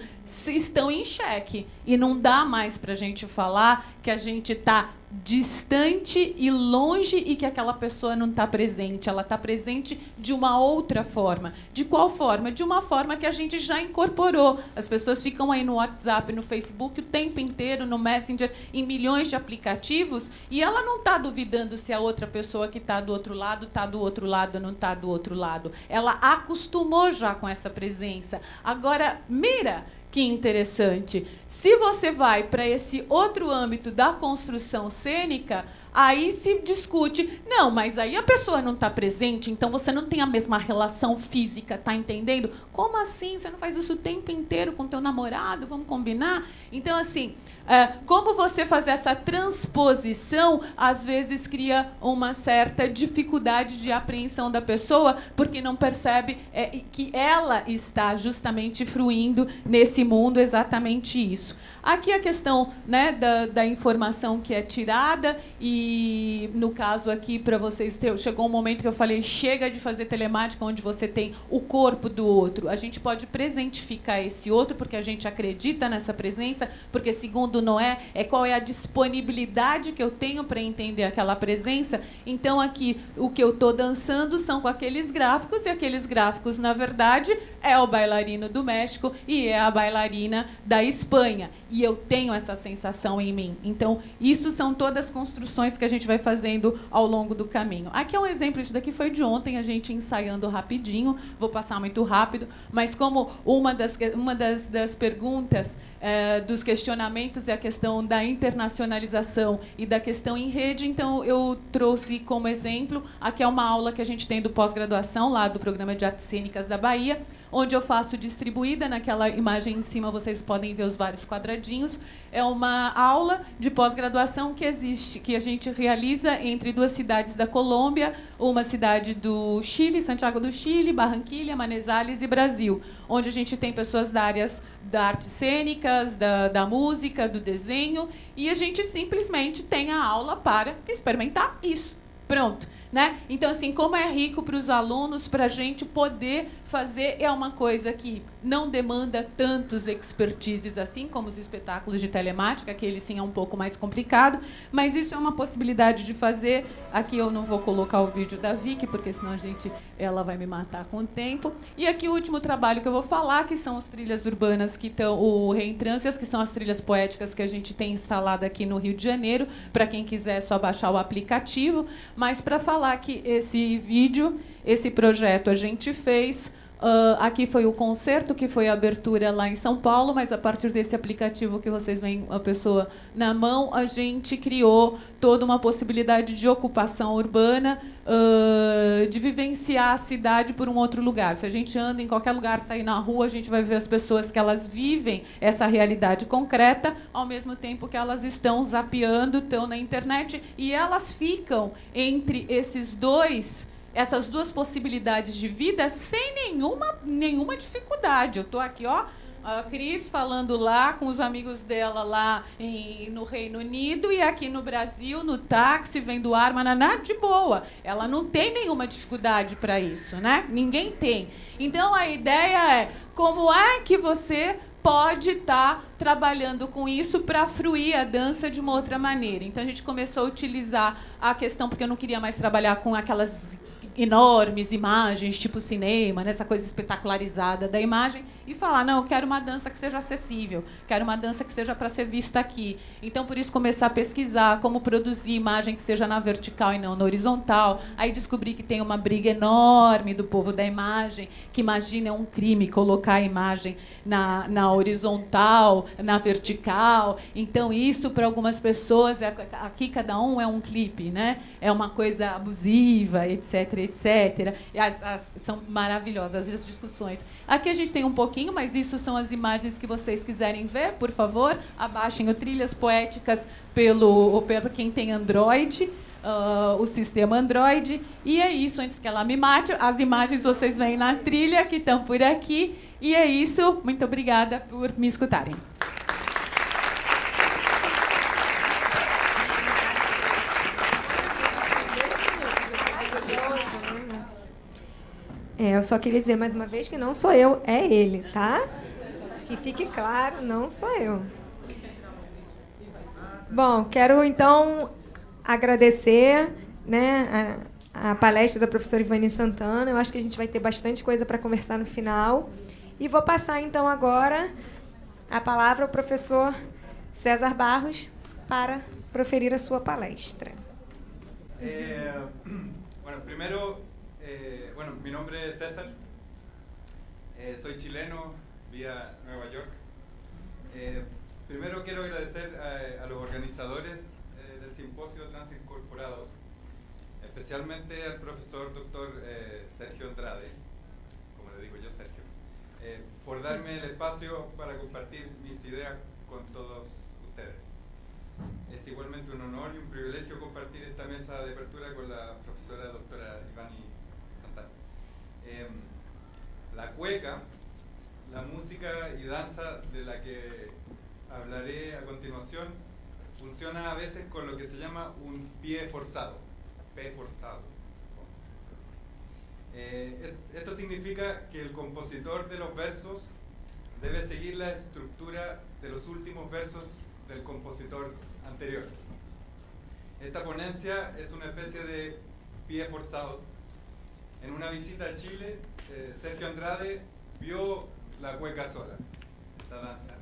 estão em xeque. E não dá mais para a gente falar que a gente está distante e longe e que aquela pessoa não está presente. Ela está presente de uma outra forma. De qual forma? De uma forma que a gente já incorporou. As pessoas ficam aí no WhatsApp, no Facebook, o tempo inteiro, no Messenger, em milhões de aplicativos, e ela não está duvidando se a outra pessoa que está do outro lado está do outro lado ou não está do outro lado. Ela acostumou já com essa presença. Agora, mira, que interessante. Se você vai para esse outro âmbito da construção cênica, aí se discute, não, mas aí a pessoa não está presente, então você não tem a mesma relação física, tá entendendo? Como assim? Você não faz isso o tempo inteiro com teu namorado? Vamos combinar? Então, assim, como você fazer essa transposição, às vezes cria uma certa dificuldade de apreensão da pessoa, porque não percebe que ela está justamente fruindo nesse mundo exatamente isso. Aqui a questão, né, da informação que é tirada, e no caso aqui, para vocês chegou um momento que eu falei, chega de fazer telemática onde você tem o corpo do outro. A gente pode presentificar esse outro, porque a gente acredita nessa presença, porque segundo Noé, qual é a disponibilidade que eu tenho para entender aquela presença. Então, aqui, o que eu estou dançando são com aqueles gráficos, e aqueles gráficos, na verdade, é o bailarino do México e é a bailarina da Espanha. E eu tenho essa sensação em mim. Então, isso são todas construções que a gente vai fazendo ao longo do caminho. Aqui é um exemplo, isso daqui foi de ontem, a gente ensaiando rapidinho, vou passar muito rápido, mas como uma das perguntas, dos questionamentos é a questão da internacionalização e da questão em rede, então eu trouxe como exemplo, aqui é uma aula que a gente tem do pós-graduação, lá do Programa de Artes Cênicas da Bahia, onde eu faço distribuída, naquela imagem em cima vocês podem ver os vários quadradinhos, é uma aula de pós-graduação que existe, que a gente realiza entre duas cidades da Colômbia, uma cidade do Chile, Santiago do Chile, Barranquilla, Manizales e Brasil, onde a gente tem pessoas da áreas da artes cênicas, da música, do desenho, e a gente simplesmente tem a aula para experimentar isso. Pronto. Né? Então, assim, como é rico para os alunos, para a gente poder fazer, é uma coisa que não demanda tantos expertises assim, como os espetáculos de telemática, que ele sim é um pouco mais complicado, mas isso é uma possibilidade de fazer. Aqui eu não vou colocar o vídeo da Vicky, porque senão ela vai me matar com o tempo. E aqui o último trabalho que eu vou falar, que são as trilhas urbanas, que estão o Reentrâncias, que são as trilhas poéticas que a gente tem instalado aqui no Rio de Janeiro. Para quem quiser, é só baixar o aplicativo. Mas para falar que esse vídeo, esse projeto a gente fez, aqui foi o concerto, que foi a abertura lá em São Paulo, mas a partir desse aplicativo que vocês veem a pessoa na mão, a gente criou toda uma possibilidade de ocupação urbana, de vivenciar a cidade por um outro lugar. Se a gente anda em qualquer lugar, sair na rua, a gente vai ver as pessoas que elas vivem essa realidade concreta, ao mesmo tempo que elas estão zapeando, estão na internet, e elas ficam entre essas duas possibilidades de vida sem nenhuma dificuldade. Eu estou aqui, ó, a Cris falando lá com os amigos dela lá no Reino Unido, e aqui no Brasil, no táxi, vendo arma, de boa. Ela não tem nenhuma dificuldade para isso, né? Ninguém tem. Então, a ideia é, como é que você pode estar trabalhando com isso para fruir a dança de uma outra maneira? Então, a gente começou a utilizar a questão, porque eu não queria mais trabalhar com aquelas enormes imagens, tipo cinema, nessa coisa espetacularizada da imagem, e falar, não, eu quero uma dança que seja acessível, quero uma dança que seja para ser vista aqui. Então, por isso, começar a pesquisar como produzir imagem que seja na vertical e não na horizontal. Aí descobri que tem uma briga enorme do povo da imagem, que imagina é um crime colocar a imagem na horizontal, na vertical. Então, isso, para algumas pessoas, aqui cada um é um clipe, né? É uma coisa abusiva, etc, etc. E são maravilhosas as discussões. Aqui a gente tem um pouquinho, mas isso são as imagens que vocês quiserem ver, por favor, abaixem o Trilhas Poéticas pelo quem tem Android, o sistema Android. E é isso, antes que ela me mate, as imagens vocês veem na trilha, que estão por aqui. E é isso, muito obrigada por me escutarem. Eu só queria dizer mais uma vez que não sou eu, é ele, tá? Que fique claro, não sou eu. Bom, quero então agradecer, né, a palestra da professora Ivani Santana. Eu acho que a gente vai ter bastante coisa para conversar no final. E vou passar então agora a palavra ao professor César Barros para proferir a sua palestra. Bueno, primero, mi nombre es César, soy chileno, vía Nueva York. Primero quiero agradecer a los organizadores del simposio Transincorporados, especialmente al profesor doctor Sergio Andrade, como le digo yo, Sergio, por darme el espacio para compartir mis ideas con todos ustedes. Es igualmente un honor y un privilegio compartir esta mesa de apertura con la profesora doctora Ivani Santana. La cueca, la música y danza de la que hablaré a continuación, funciona a veces con lo que se llama un pie forzado, P forzado. Esto significa que el compositor de los versos debe seguir la estructura de los últimos versos del compositor anterior. Esta ponencia es una especie de pie forzado. En una visita a Chile, Sergio Andrade vio la cueca sola, esta danza,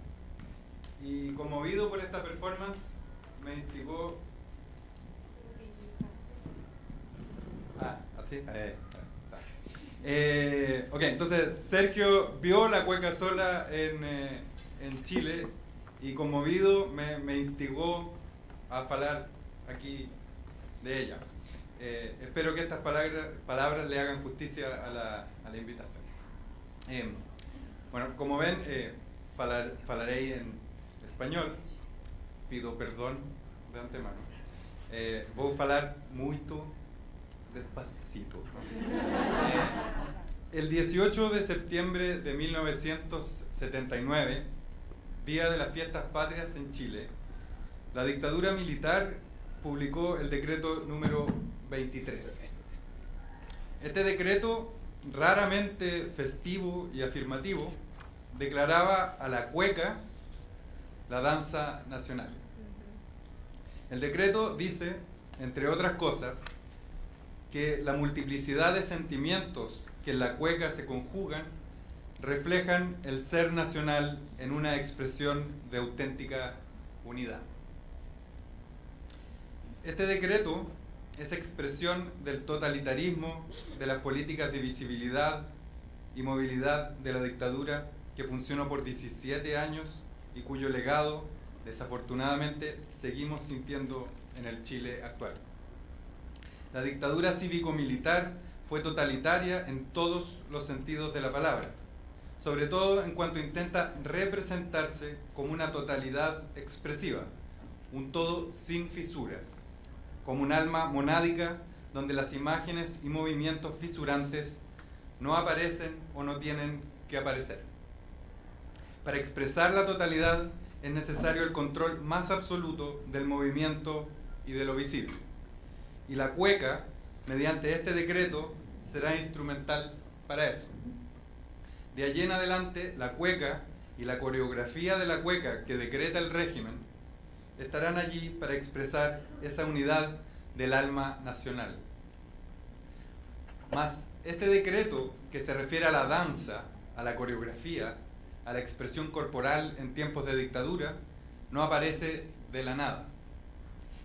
y conmovido por esta performance me instigó... Ok, entonces Sergio vio la cueca sola en Chile y conmovido me instigó a hablar aquí de ella. Espero que estas palabras le hagan justicia a la invitación. Bueno, como ven, falaré en español. Pido perdón de antemano. Voy a falar muito despacito. El 18 de septiembre de 1979, día de las fiestas patrias en Chile, la dictadura militar publicó el decreto número 23. Este decreto, raramente festivo y afirmativo, declaraba a la cueca la danza nacional. El decreto dice, entre otras cosas, que la multiplicidad de sentimientos que en la cueca se conjugan reflejan el ser nacional en una expresión de auténtica unidad. Este decreto es expresión del totalitarismo de las políticas de visibilidad y movilidad de la dictadura que funcionó por 17 años y cuyo legado, desafortunadamente, seguimos sintiendo en el Chile actual. La dictadura cívico-militar fue totalitaria en todos los sentidos de la palabra, sobre todo en cuanto intenta representarse como una totalidad expresiva, un todo sin fisuras, como un alma monádica donde las imágenes y movimientos fisurantes no aparecen o no tienen que aparecer. Para expresar la totalidad es necesario el control más absoluto del movimiento y de lo visible. Y la cueca, mediante este decreto, será instrumental para eso. De allí en adelante, la cueca y la coreografía de la cueca que decreta el régimen estarán allí para expresar esa unidad del alma nacional. Mas este decreto, que se refiere a la danza, a la coreografía, a la expresión corporal en tiempos de dictadura, no aparece de la nada.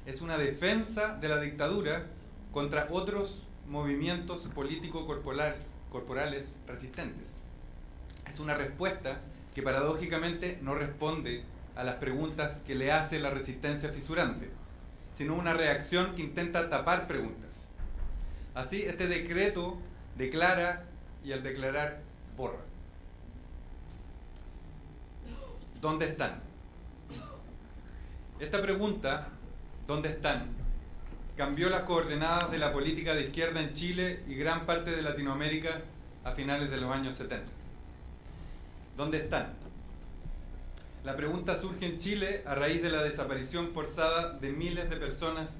Es una defensa de la dictadura contra otros movimientos político-corporales resistentes. Es una respuesta que paradójicamente no responde a las preguntas que le hace la resistencia fisurante, sino una reacción que intenta tapar preguntas. Así, este decreto declara y al declarar borra. ¿Dónde están? Esta pregunta, ¿dónde están?, cambió las coordenadas de la política de izquierda en Chile y gran parte de Latinoamérica a finales de los años 70. ¿Dónde están? La pregunta surge en Chile a raíz de la desaparición forzada de miles de personas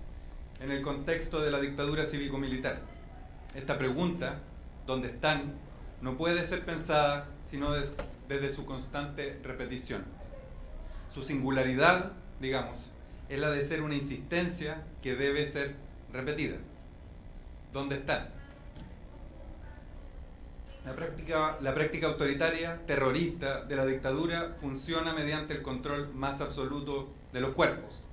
en el contexto de la dictadura cívico-militar. Esta pregunta, ¿dónde están?, no puede ser pensada sino desde su constante repetición. Su singularidad, digamos, es la de ser una insistencia que debe ser repetida. ¿Dónde están? La práctica autoritaria, terrorista de la dictadura funciona mediante el control más absoluto de los cuerpos.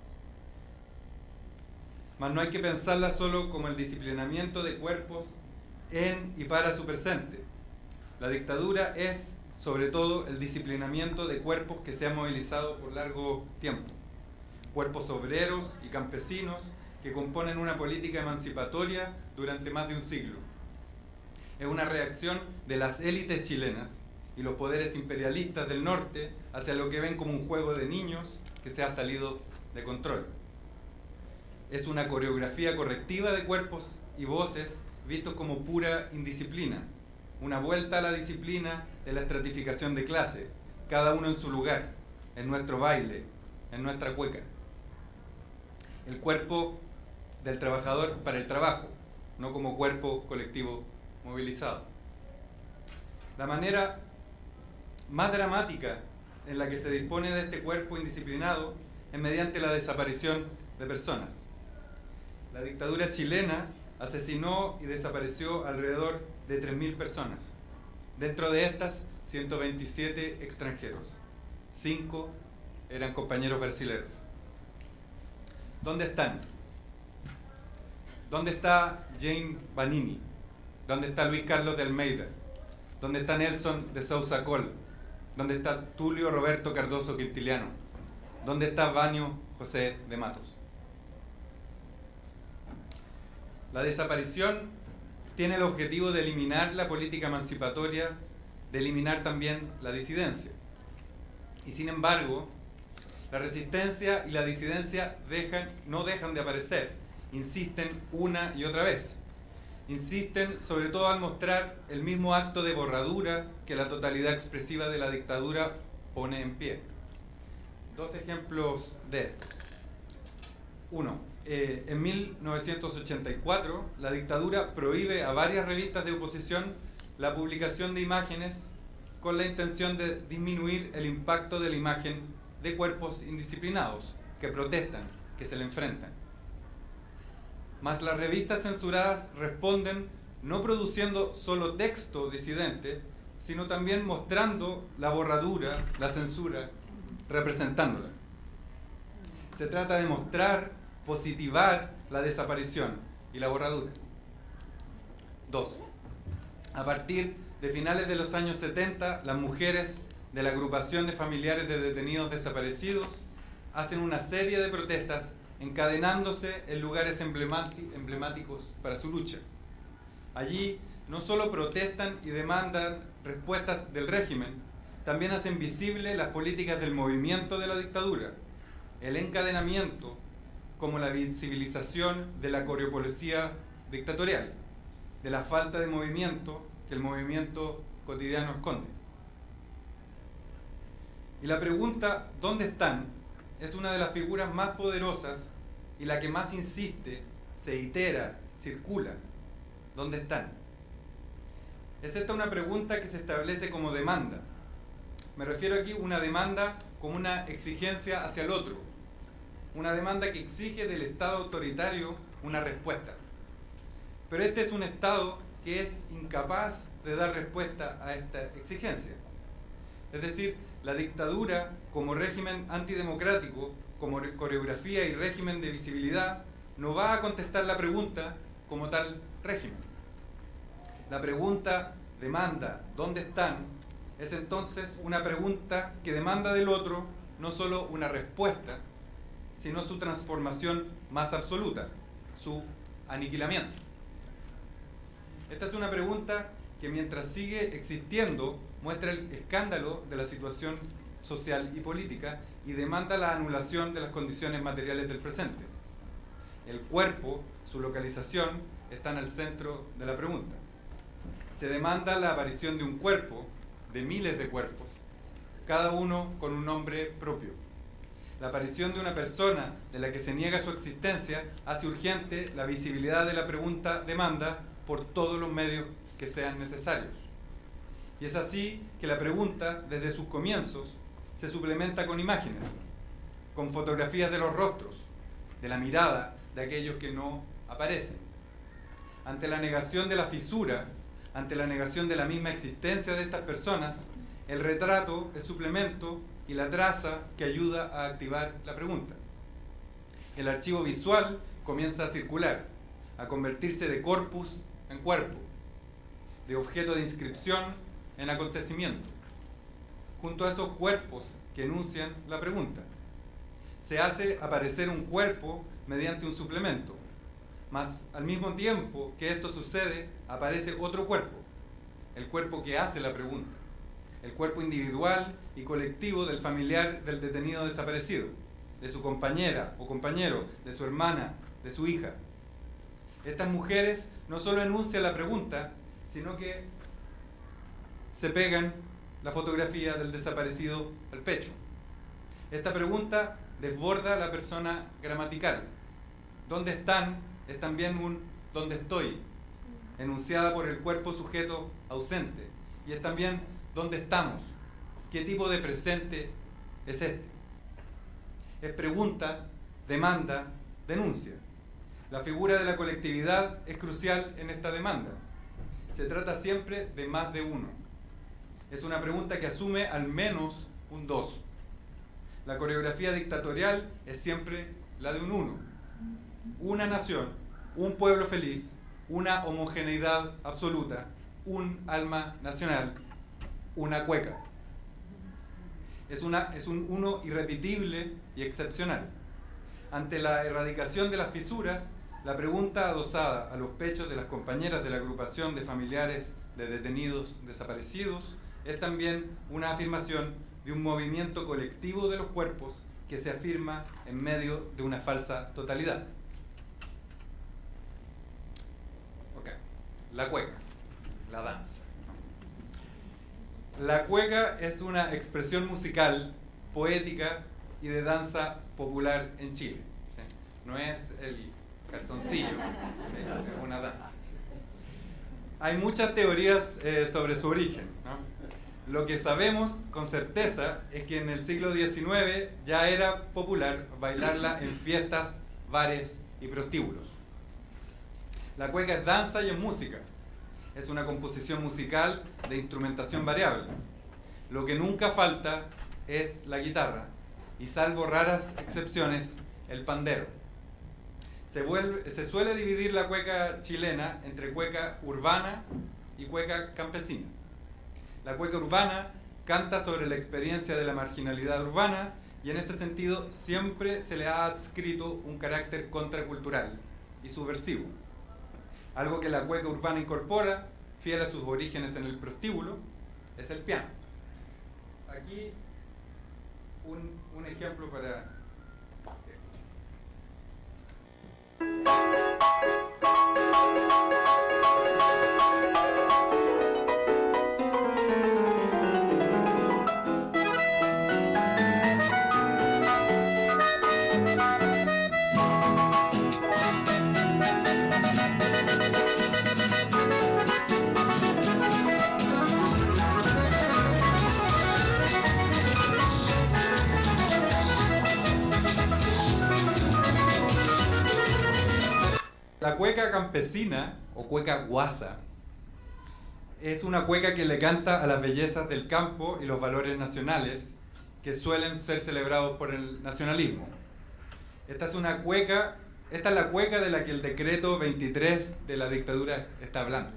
Mas no hay que pensarla solo como el disciplinamiento de cuerpos en y para su presente. La dictadura es, sobre todo, el disciplinamiento de cuerpos que se han movilizado por largo tiempo. Cuerpos obreros y campesinos que componen una política emancipatoria durante más de un siglo. Es una reacción de las élites chilenas y los poderes imperialistas del norte hacia lo que ven como un juego de niños que se ha salido de control. Es una coreografía correctiva de cuerpos y voces vistos como pura indisciplina, una vuelta a la disciplina de la estratificación de clase, cada uno en su lugar, en nuestro baile, en nuestra cueca. El cuerpo del trabajador para el trabajo, no como cuerpo colectivo movilizado. La manera más dramática en la que se dispone de este cuerpo indisciplinado es mediante la desaparición de personas. La dictadura chilena asesinó y desapareció alrededor de 3.000 personas. Dentro de estas, 127 extranjeros. 5 eran compañeros brasileños. ¿Dónde están? ¿Dónde está Jane Vanini? ¿Dónde está Luis Carlos de Almeida? ¿Dónde está Nelson de Sousa Col? ¿Dónde está Tulio Roberto Cardoso Quintiliano? ¿Dónde está Vánio José de Matos? La desaparición tiene el objetivo de eliminar la política emancipatoria, de eliminar también la disidencia. Y sin embargo, la resistencia y la disidencia no dejan de aparecer, insisten una y otra vez. Insisten sobre todo al mostrar el mismo acto de borradura que la totalidad expresiva de la dictadura pone en pie. 2 ejemplos de esto. 1. En 1984, la dictadura prohíbe a varias revistas de oposición la publicación de imágenes con la intención de disminuir el impacto de la imagen de cuerpos indisciplinados que protestan, que se le enfrentan. Mas las revistas censuradas responden no produciendo solo texto disidente, sino también mostrando la borradura, la censura, representándola. Se trata de mostrar, positivar la desaparición y la borradura. 2. A partir de finales de los años 70, las mujeres de la agrupación de familiares de detenidos desaparecidos hacen una serie de protestas encadenándose en lugares emblemáticos para su lucha. Allí no solo protestan y demandan respuestas del régimen, también hacen visible las políticas del movimiento de la dictadura, el encadenamiento como la visibilización de la coreopolicía dictatorial, de la falta de movimiento que el movimiento cotidiano esconde. Y la pregunta ¿dónde están? Es una de las figuras más poderosas y la que más insiste, se itera, circula. ¿Dónde están? Es esta una pregunta que se establece como demanda. Me refiero aquí a una demanda como una exigencia hacia el otro, una demanda que exige del Estado autoritario una respuesta. Pero este es un Estado que es incapaz de dar respuesta a esta exigencia. Es decir, la dictadura como régimen antidemocrático, como coreografía y régimen de visibilidad, no va a contestar la pregunta como tal régimen. La pregunta demanda ¿dónde están? Es entonces una pregunta que demanda del otro no solo una respuesta, sino su transformación más absoluta, su aniquilamiento. Esta es una pregunta que mientras sigue existiendo muestra el escándalo de la situación social y política y demanda la anulación de las condiciones materiales del presente. El cuerpo, su localización, están al centro de la pregunta. Se demanda la aparición de un cuerpo, de miles de cuerpos, cada uno con un nombre propio. La aparición de una persona de la que se niega su existencia hace urgente la visibilidad de la pregunta demanda por todos los medios que sean necesarios. Y es así que la pregunta, desde sus comienzos, se suplementa con imágenes, con fotografías de los rostros, de la mirada de aquellos que no aparecen. Ante la negación de la fisura, ante la negación de la misma existencia de estas personas, el retrato es suplemento y la traza que ayuda a activar la pregunta. El archivo visual comienza a circular, a convertirse de corpus en cuerpo, de objeto de inscripción en acontecimiento, junto a esos cuerpos que enuncian la pregunta. Se hace aparecer un cuerpo mediante un suplemento, mas al mismo tiempo que esto sucede, aparece otro cuerpo, el cuerpo que hace la pregunta, el cuerpo individual y colectivo del familiar del detenido desaparecido, de su compañera o compañero, de su hermana, de su hija. Estas mujeres no solo enuncian la pregunta, sino que se pegan la fotografía del desaparecido al pecho. Esta pregunta desborda la persona gramatical. ¿Dónde están? Es también un ¿dónde estoy?, enunciada por el cuerpo sujeto ausente. Y es también ¿dónde estamos? ¿Qué tipo de presente es este? Es pregunta, demanda, denuncia. La figura de la colectividad es crucial en esta demanda. Se trata siempre de más de uno. Es una pregunta que asume al menos un dos. La coreografía dictatorial es siempre la de un uno. Una nación, un pueblo feliz, una homogeneidad absoluta, un alma nacional, una cueca. Es un uno irrepetible y excepcional. Ante la erradicación de las fisuras, la pregunta adosada a los pechos de las compañeras de la agrupación de familiares de detenidos desaparecidos es también una afirmación de un movimiento colectivo de los cuerpos que se afirma en medio de una falsa totalidad. La cueca, la danza. La cueca es una expresión musical, poética y de danza popular en Chile. ¿Sí? No es el calzoncillo, ¿sí? Es una danza. Hay muchas teorías sobre su origen, ¿no? Lo que sabemos con certeza es que en el siglo XIX ya era popular bailarla en fiestas, bares y prostíbulos. La cueca es danza y es música. Es una composición musical de instrumentación variable. Lo que nunca falta es la guitarra y, salvo raras excepciones, el pandero. Se suele dividir la cueca chilena entre cueca urbana y cueca campesina. La cueca urbana canta sobre la experiencia de la marginalidad urbana y en este sentido siempre se le ha adscrito un carácter contracultural y subversivo. Algo que la cueca urbana incorpora, fiel a sus orígenes en el prostíbulo, es el piano. Aquí un ejemplo para... La cueca campesina, o cueca guasa, es una cueca que le canta a las bellezas del campo y los valores nacionales que suelen ser celebrados por el nacionalismo. Esta es la cueca de la que el decreto 23 de la dictadura está hablando.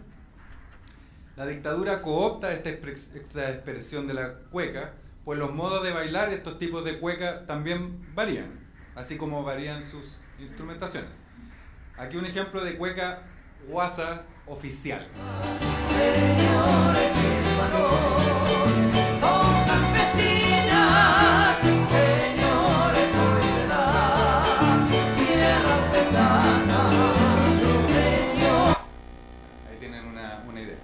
La dictadura coopta esta expresión de la cueca, pues los modos de bailar estos tipos de cueca también varían, así como varían sus instrumentaciones. Aquí un ejemplo de cueca guasa oficial. Señores, mis valores son campesinas, señores, soy de la tierra artesana, señor. Ahí tienen una idea.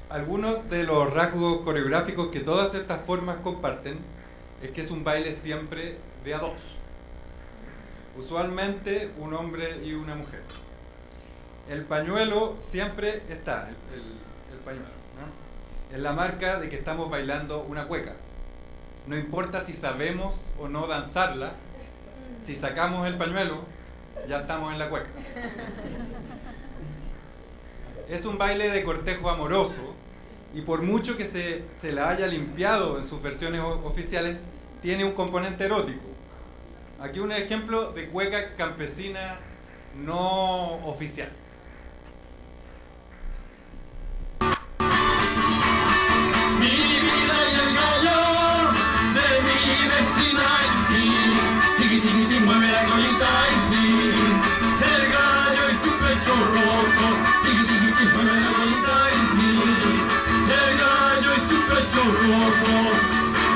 Algunos de los rasgos coreográficos que todas estas formas comparten es que es un baile siempre de a dos. Usualmente un hombre y una mujer. El pañuelo siempre está, el pañuelo, ¿no? Es la marca de que estamos bailando una cueca. No importa si sabemos o no danzarla, si sacamos el pañuelo, ya estamos en la cueca. Es un baile de cortejo amoroso y por mucho que se la haya limpiado en sus versiones oficiales, tiene un componente erótico. Aquí un ejemplo de cueca campesina no oficial. Mi vida y el gallo de mi vecina en sí, tiqui tiqui tiqui mueve la colita en sí, el gallo y su pecho rojo, tiqui tiqui tiqui mueve la colita en sí, el gallo y su pecho rojo,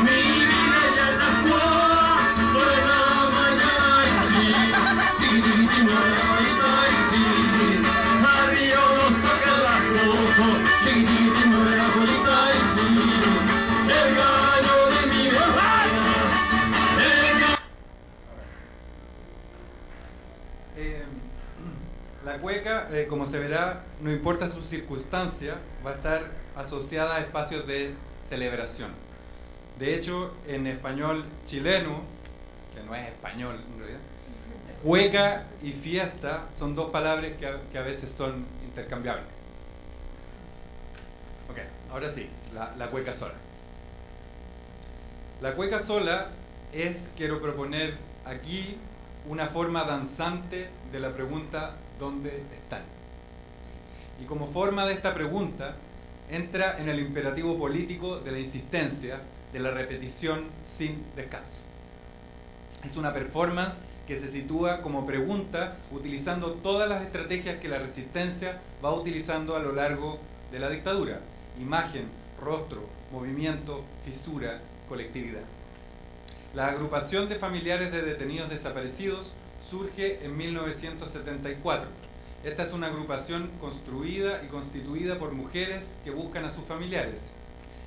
mi vida ya en la cuadra, por la mañana en sí, tiqui tiqui tiqui mueve la colita en sí, arriba no saca la rojo, tiqui tiqui tiqui mueve la colita en sí, el gallo de mi vecina, el gallo. La cueca, como se verá, no importa su circunstancia, va a estar asociada a espacios de celebración. De hecho, en español chileno, que no es español en realidad, cueca y fiesta son dos palabras que a veces son intercambiables. Ok, ahora sí, la cueca sola. La cueca sola es, quiero proponer aquí, una forma danzante de la pregunta ¿dónde están? Y como forma de esta pregunta, entra en el imperativo político de la insistencia, de la repetición sin descanso. Es una performance que se sitúa como pregunta utilizando todas las estrategias que la resistencia va utilizando a lo largo de la dictadura: imagen, rostro, movimiento, fisura, colectividad. La agrupación de familiares de detenidos desaparecidos surge en 1974. Esta es una agrupación construida y constituida por mujeres que buscan a sus familiares.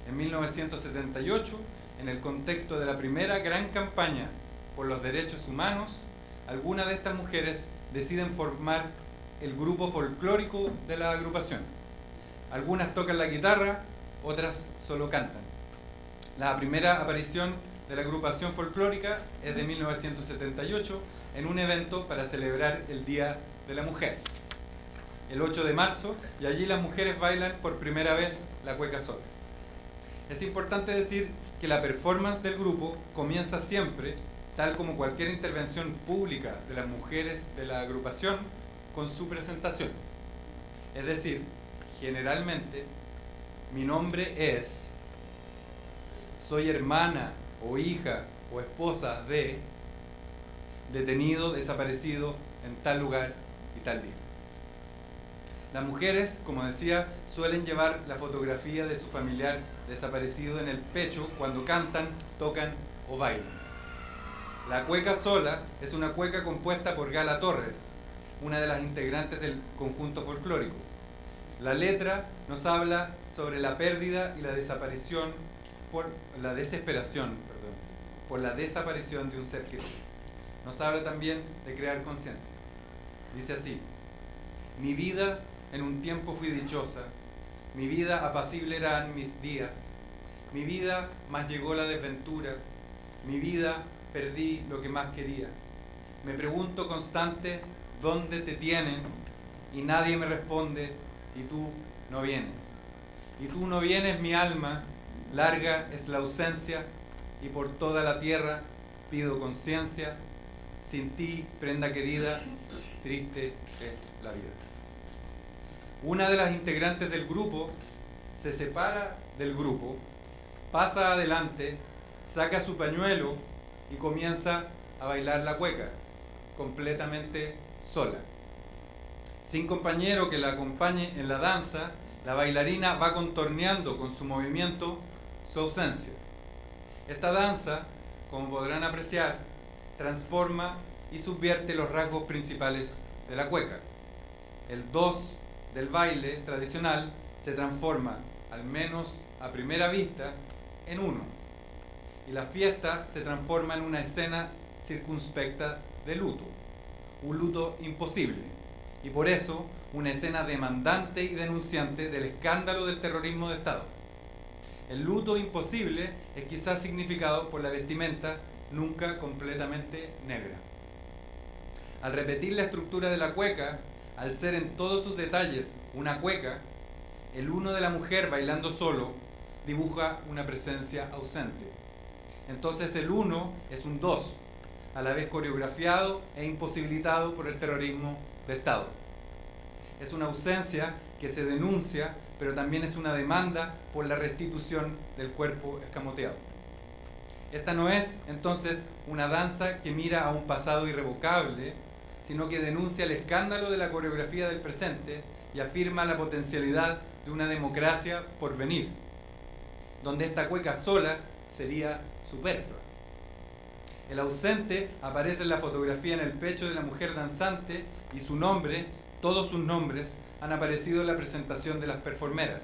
En 1978, en el contexto de la primera gran campaña por los derechos humanos, algunas de estas mujeres deciden formar el grupo folclórico de la agrupación. Algunas tocan la guitarra, otras solo cantan. La primera aparición de la agrupación folclórica es de 1978 en un evento para celebrar el Día de la Mujer, el 8 de marzo, y allí las mujeres bailan por primera vez la cueca sola. Es importante decir que la performance del grupo comienza siempre, tal como cualquier intervención pública de las mujeres de la agrupación, con su presentación. Es decir, generalmente, mi nombre es, soy hermana o hija o esposa de detenido, desaparecido en tal lugar y tal día. Las mujeres, como decía, suelen llevar la fotografía de su familiar desaparecido en el pecho cuando cantan, tocan o bailan. La cueca sola es una cueca compuesta por Gala Torres, una de las integrantes del conjunto folclórico. La letra nos habla sobre la pérdida y la desaparición por la desesperación, por la desaparición de un ser querido. Nos habla también de crear conciencia. Dice así: mi vida en un tiempo fui dichosa, mi vida apacible eran mis días, mi vida más llegó la desventura, mi vida perdí lo que más quería. Me pregunto constante dónde te tienen y nadie me responde, y tú no vienes. Y tú no vienes, mi alma, larga es la ausencia, y por toda la tierra pido conciencia, sin ti, prenda querida, triste es la vida. Una de las integrantes del grupo se separa del grupo, pasa adelante, saca su pañuelo y comienza a bailar la cueca, completamente sola. Sin compañero que la acompañe en la danza, la bailarina va contorneando con su movimiento su ausencia. Esta danza, como podrán apreciar, transforma y subvierte los rasgos principales de la cueca. El dos del baile tradicional se transforma, al menos a primera vista, en uno. Y la fiesta se transforma en una escena circunspecta de luto, un luto imposible, y por eso una escena demandante y denunciante del escándalo del terrorismo de Estado. El luto imposible es quizás significado por la vestimenta nunca completamente negra. Al repetir la estructura de la cueca, al ser en todos sus detalles una cueca, el uno de la mujer bailando solo dibuja una presencia ausente. Entonces el uno es un dos, a la vez coreografiado e imposibilitado por el terrorismo de Estado. Es una ausencia que se denuncia, pero también es una demanda por la restitución del cuerpo escamoteado. Esta no es, entonces, una danza que mira a un pasado irrevocable, sino que denuncia el escándalo de la coreografía del presente y afirma la potencialidad de una democracia por venir, donde esta cueca sola sería superflua. El ausente aparece en la fotografía en el pecho de la mujer danzante y su nombre, todos sus nombres, han aparecido en la presentación de las performeras.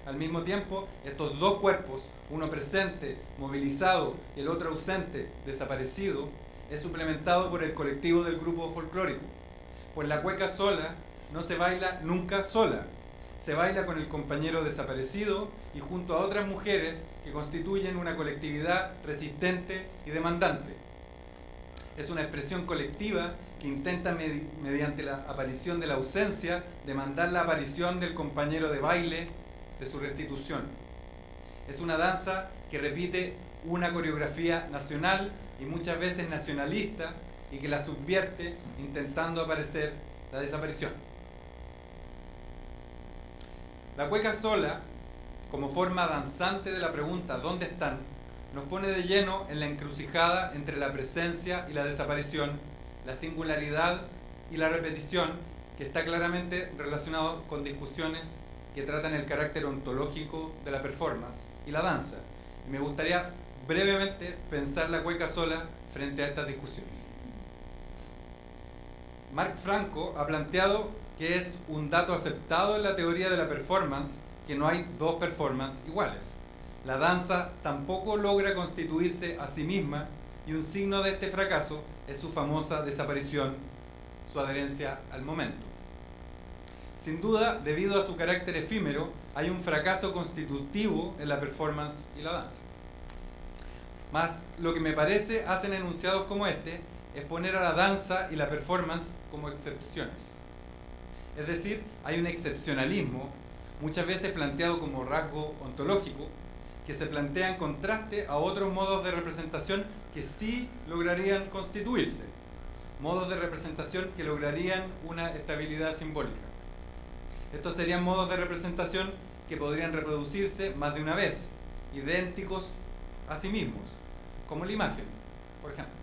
Al mismo tiempo, estos dos cuerpos, uno presente, movilizado, y el otro ausente, desaparecido, es suplementado por el colectivo del grupo folclórico. Pues la cueca sola no se baila nunca sola. Se baila con el compañero desaparecido y junto a otras mujeres que constituyen una colectividad resistente y demandante. Es una expresión colectiva que intenta, mediante la aparición de la ausencia, demandar la aparición del compañero de baile, de su restitución. Es una danza que repite una coreografía nacional y muchas veces nacionalista y que la subvierte intentando aparecer la desaparición. La cueca sola, como forma danzante de la pregunta ¿dónde están?, nos pone de lleno en la encrucijada entre la presencia y la desaparición, la singularidad y la repetición, que está claramente relacionado con discusiones que tratan el carácter ontológico de la performance y la danza. Me gustaría brevemente pensar la cueca sola frente a estas discusiones. Marc Franco ha planteado que es un dato aceptado en la teoría de la performance que no hay dos performances iguales. La danza tampoco logra constituirse a sí misma y un signo de este fracaso es su famosa desaparición, su adherencia al momento. Sin duda, debido a su carácter efímero, hay un fracaso constitutivo en la performance y la danza. Más lo que me parece hacen enunciados como este es poner a la danza y la performance como excepciones. Es decir, hay un excepcionalismo, muchas veces planteado como rasgo ontológico, que se plantea en contraste a otros modos de representación que sí lograrían constituirse, modos de representación que lograrían una estabilidad simbólica. Estos serían modos de representación que podrían reproducirse más de una vez, idénticos a sí mismos, como la imagen, por ejemplo.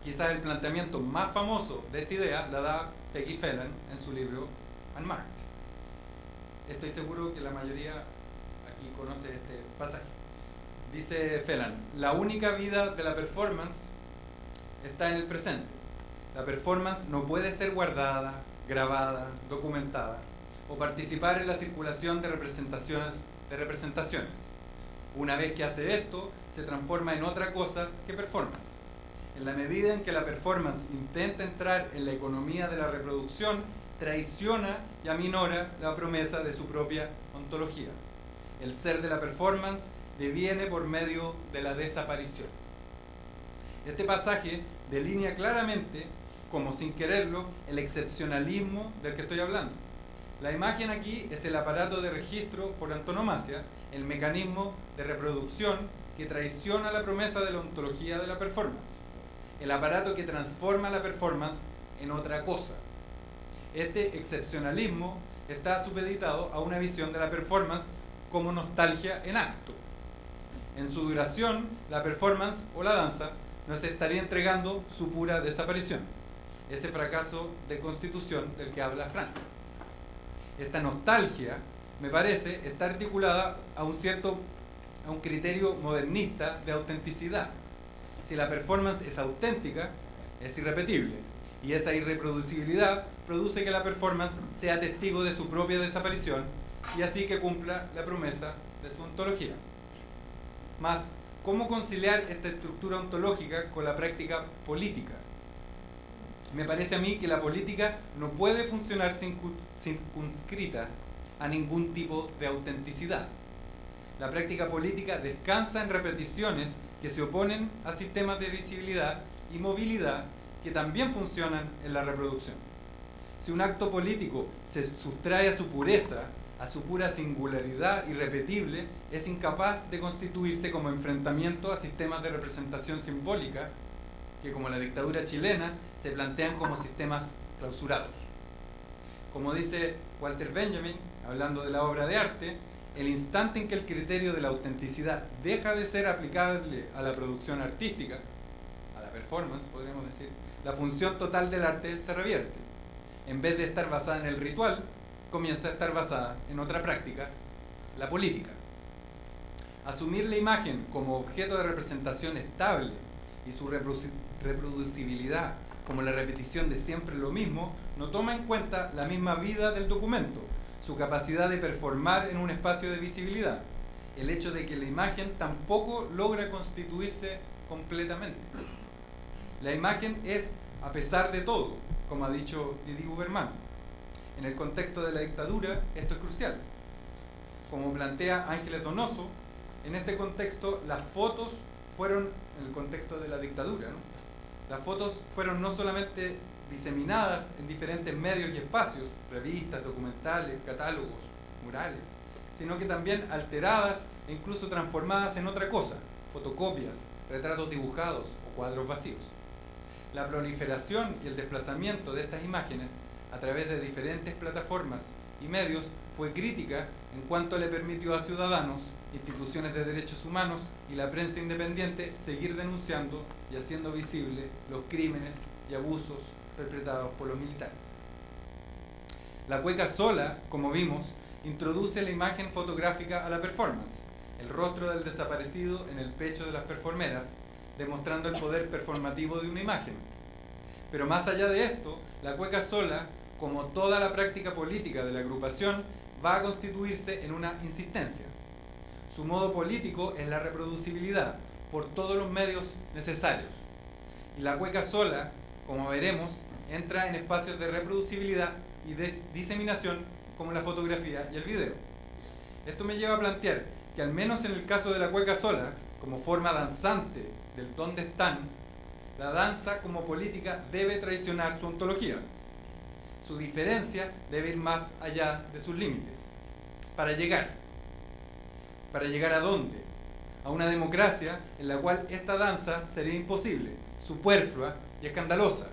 Quizás el planteamiento más famoso de esta idea la da Peggy Phelan en su libro Unmarked. Estoy seguro que la mayoría aquí conoce este pasaje. Dice Phelan: la única vida de la performance está en el presente. La performance no puede ser guardada, grabada, documentada o participar en la circulación de representaciones. Una vez que hace esto, se transforma en otra cosa que performance. En la medida en que la performance intenta entrar en la economía de la reproducción, traiciona y aminora la promesa de su propia ontología. El ser de la performance deviene por medio de la desaparición. Este pasaje delinea claramente, como sin quererlo, el excepcionalismo del que estoy hablando. La imagen aquí es el aparato de registro por antonomasia, el mecanismo de reproducción que traiciona la promesa de la ontología de la performance, el aparato que transforma la performance en otra cosa. Este excepcionalismo está supeditado a una visión de la performance como nostalgia en acto. En su duración, la performance o la danza nos estaría entregando su pura desaparición, ese fracaso de constitución del que habla Frank. Esta nostalgia, me parece, está articulada a un criterio modernista de autenticidad. Si la performance es auténtica, es irrepetible, y esa irreproducibilidad produce que la performance sea testigo de su propia desaparición y así que cumpla la promesa de su ontología. Más, ¿cómo conciliar esta estructura ontológica con la práctica política? Me parece a mí que la política no puede funcionar circunscrita a ningún tipo de autenticidad. La práctica política descansa en repeticiones que se oponen a sistemas de visibilidad y movilidad que también funcionan en la reproducción. Si un acto político se sustrae a su pureza, a su pura singularidad irrepetible, es incapaz de constituirse como enfrentamiento a sistemas de representación simbólica que, como la dictadura chilena, se plantean como sistemas clausurados. Como dice Walter Benjamin, hablando de la obra de arte, el instante en que el criterio de la autenticidad deja de ser aplicable a la producción artística, a la performance, podríamos decir, la función total del arte se revierte. En vez de estar basada en el ritual, comienza a estar basada en otra práctica, la política. Asumir la imagen como objeto de representación estable y su reproducibilidad como la repetición de siempre lo mismo, no toma en cuenta la misma vida del documento, su capacidad de performar en un espacio de visibilidad, el hecho de que la imagen tampoco logra constituirse completamente. La imagen es, a pesar de todo, como ha dicho Lydie Huberman. En el contexto de la dictadura, esto es crucial. Como plantea Ángeles Donoso, en este contexto las fotos fueron, en el contexto de la dictadura, ¿no? Las fotos fueron no solamente diseminadas en diferentes medios y espacios, revistas, documentales, catálogos, murales, sino que también alteradas e incluso transformadas en otra cosa, fotocopias, retratos dibujados o cuadros vacíos. La proliferación y el desplazamiento de estas imágenes a través de diferentes plataformas y medios fue crítica en cuanto le permitió a ciudadanos, instituciones de derechos humanos y la prensa independiente seguir denunciando y haciendo visible los crímenes y abusos perpetrados por los militares. La cueca sola, como vimos, introduce la imagen fotográfica a la performance, el rostro del desaparecido en el pecho de las performeras, demostrando el poder performativo de una imagen. Pero más allá de esto, la cueca sola, como toda la práctica política de la agrupación, va a constituirse en una insistencia. Su modo político es la reproducibilidad por todos los medios necesarios. Y la cueca sola, como veremos, entra en espacios de reproducibilidad y de diseminación como la fotografía y el video. Esto me lleva a plantear que al menos en el caso de la cueca sola, como forma danzante del dónde están, la danza como política debe traicionar su ontología. Su diferencia debe ir más allá de sus límites. ¿Para llegar a dónde? A una democracia en la cual esta danza sería imposible, superflua y escandalosa.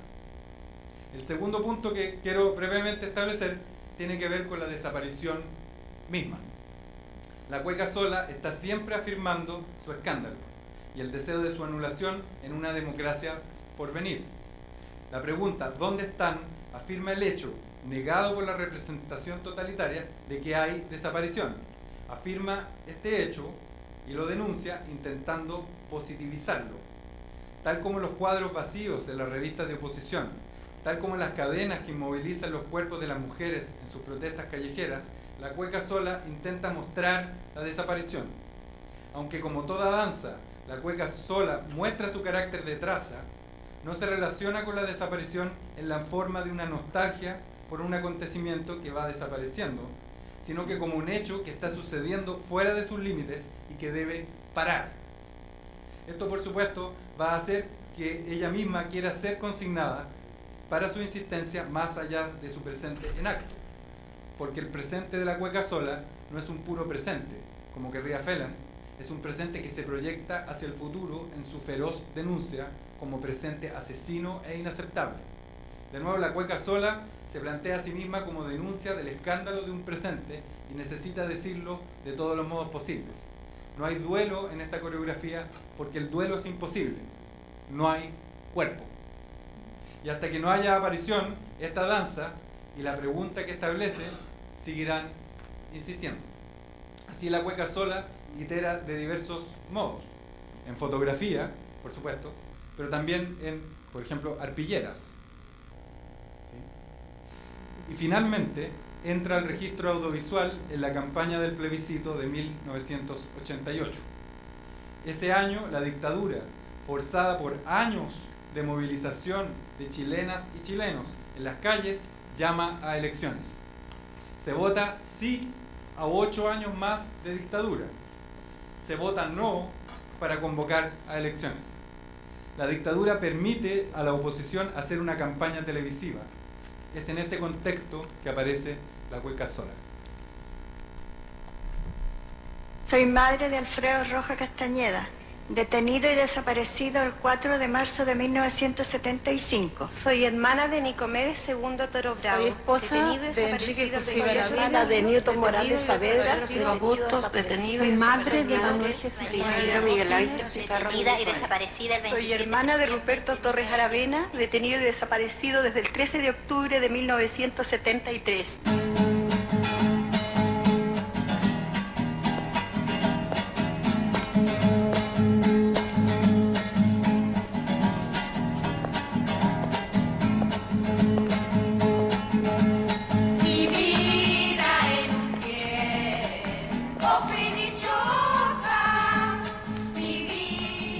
El segundo punto que quiero brevemente establecer tiene que ver con la desaparición misma. La cueca sola está siempre afirmando su escándalo y el deseo de su anulación en una democracia por venir. La pregunta ¿dónde están? Afirma el hecho, negado por la representación totalitaria, de que hay desaparición. Afirma este hecho y lo denuncia intentando positivizarlo. Tal como los cuadros vacíos en las revistas de oposición, tal como las cadenas que inmovilizan los cuerpos de las mujeres en sus protestas callejeras, la cueca sola intenta mostrar la desaparición. Aunque como toda danza, la cueca sola muestra su carácter de traza, no se relaciona con la desaparición en la forma de una nostalgia por un acontecimiento que va desapareciendo, sino que como un hecho que está sucediendo fuera de sus límites y que debe parar. Esto, por supuesto, va a hacer que ella misma quiera ser consignada para su insistencia más allá de su presente en acto. porque el presente de la cueca sola no es un puro presente, como querría Phelan, es un presente que se proyecta hacia el futuro en su feroz denuncia como presente asesino e inaceptable. De nuevo, la cueca sola se plantea a sí misma como denuncia del escándalo de un presente y necesita decirlo de todos los modos posibles. No hay duelo en esta coreografía porque el duelo es imposible. No hay cuerpo. Y hasta que no haya aparición, esta danza y la pregunta que establece seguirán insistiendo. Así la cueca sola itera de diversos modos. En fotografía, por supuesto, pero también en, por ejemplo, arpilleras. ¿Sí? Y finalmente entra al registro audiovisual en la campaña del plebiscito de 1988. Ese año, la dictadura, forzada por años de movilización de chilenas y chilenos en las calles, llama a elecciones. Se vota sí a 8 años más de dictadura. Se vota no para convocar a elecciones. La dictadura permite a la oposición hacer una campaña televisiva. Es en este contexto que aparece la cueca sola. Soy madre de Alfredo Rojas Castañeda, detenido y desaparecido el 4 de marzo de 1975. Soy hermana de Nicomedes II Toro Bravo. Soy esposa de Enrique Cursi Garavena, de Newton Morales Saavedra, detenido. Soy madre de Manuel Jesús Miguel Ángel Pizarro. Detenida y desaparecida el 27. Soy hermana de Ruperto Torres Aravena, detenido y desaparecido desde el 13 de octubre de 1973.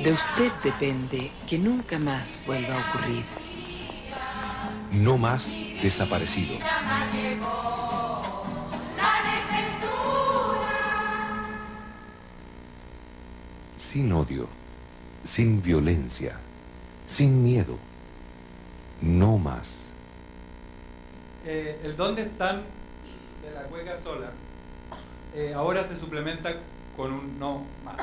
De usted depende que nunca más vuelva a ocurrir. No más desaparecido. Sin odio, sin violencia, sin miedo. No más. El ¿dónde están? De la cueca sola ahora se suplementa con un no más.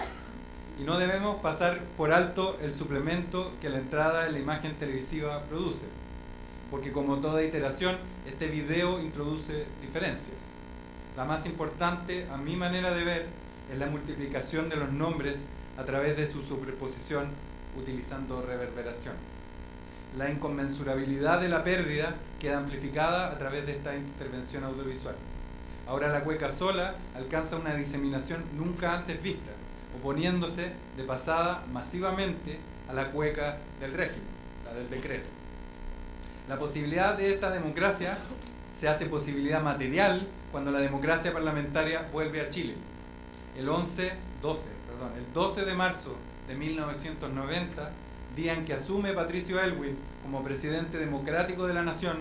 Y no debemos pasar por alto el suplemento que la entrada en la imagen televisiva produce, porque como toda iteración, este video introduce diferencias. La más importante, a mi manera de ver, es la multiplicación de los nombres a través de su superposición utilizando reverberación. La inconmensurabilidad de la pérdida queda amplificada a través de esta intervención audiovisual. Ahora la cueca sola alcanza una diseminación nunca antes vista, oponiéndose de pasada masivamente a la cueca del régimen, la del decreto. La posibilidad de esta democracia se hace posibilidad material cuando la democracia parlamentaria vuelve a Chile. El 12 de marzo de 1990, día en que asume Patricio Aylwin como presidente democrático de la nación,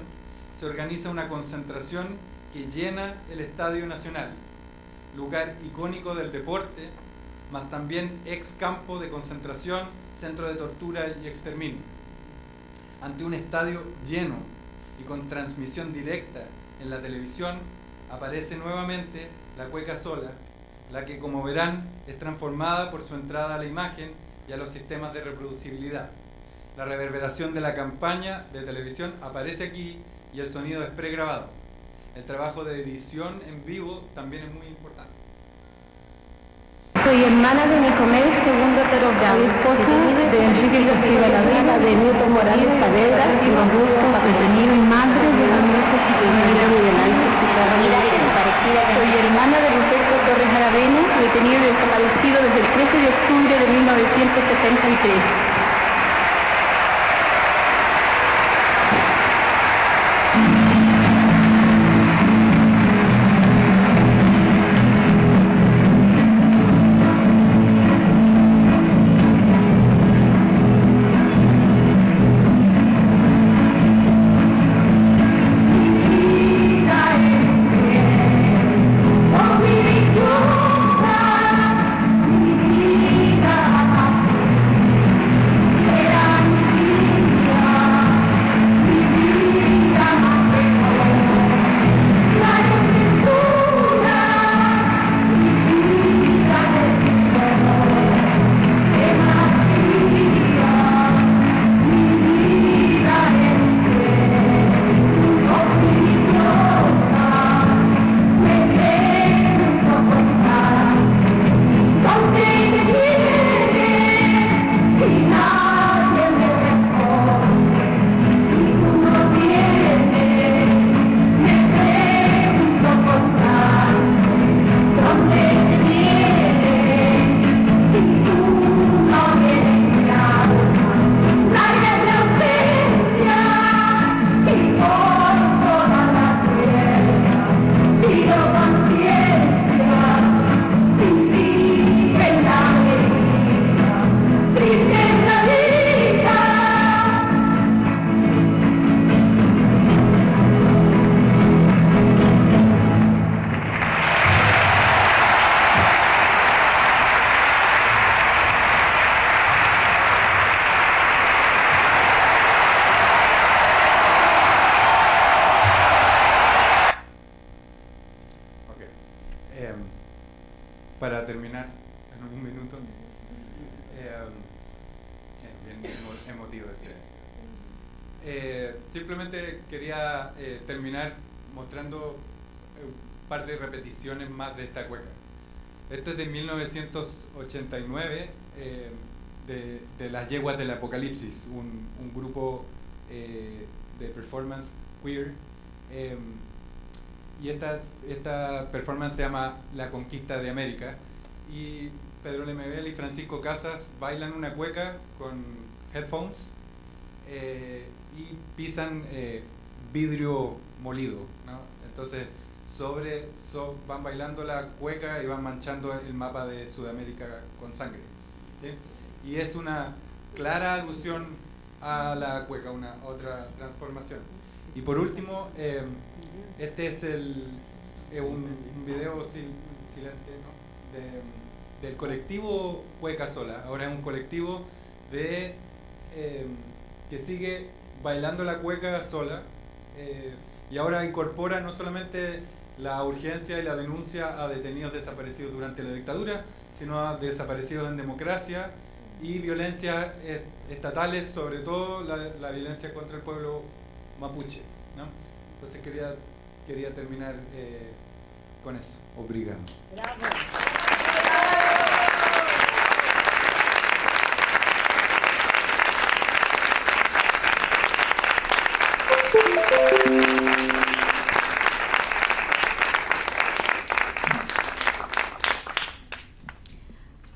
se organiza una concentración que llena el Estadio Nacional, lugar icónico del deporte, más también ex campo de concentración, centro de tortura y exterminio. Ante un estadio lleno y con transmisión directa en la televisión, aparece nuevamente la cueca sola, la que, como verán, es transformada por su entrada a la imagen y a los sistemas de reproducibilidad. La reverberación de la campaña de televisión aparece aquí y el sonido es pregrabado. El trabajo de edición en vivo también es muy importante. Soy hermana de Nicomedes II Toro Bravo, esposa de Enrique Cursi Garavena, de Newton Morales Saavedra, y detenido y madre de Manuel Jesús Miguel Ángel Pizarro. Soy hermana de Ruperto Torres Aravena, detenido y desaparecido desde el 13 de octubre de 1973. Para terminar, en un minuto, bien emotivo simplemente quería terminar mostrando un par de repeticiones más de esta cueca. Esto es de 1989, de las Yeguas del Apocalipsis, un grupo de performance queer. Y esta performance se llama La Conquista de América. Y Pedro Lemebel y Francisco Casas bailan una cueca con headphones y pisan vidrio molido, ¿no? Entonces van bailando la cueca y van manchando el mapa de Sudamérica con sangre, ¿sí? Y es una clara alusión a la cueca, una otra transformación. Y por último, este es un video silente, ¿no? del colectivo Cueca Sola. Ahora es un colectivo que sigue bailando la cueca sola, y ahora incorpora no solamente la urgencia y la denuncia a detenidos desaparecidos durante la dictadura, sino a desaparecidos en democracia y violencias estatales, sobre todo la violencia contra el pueblo mapuche, ¿no? Entonces quería terminar con eso. Obrigado. Bravo.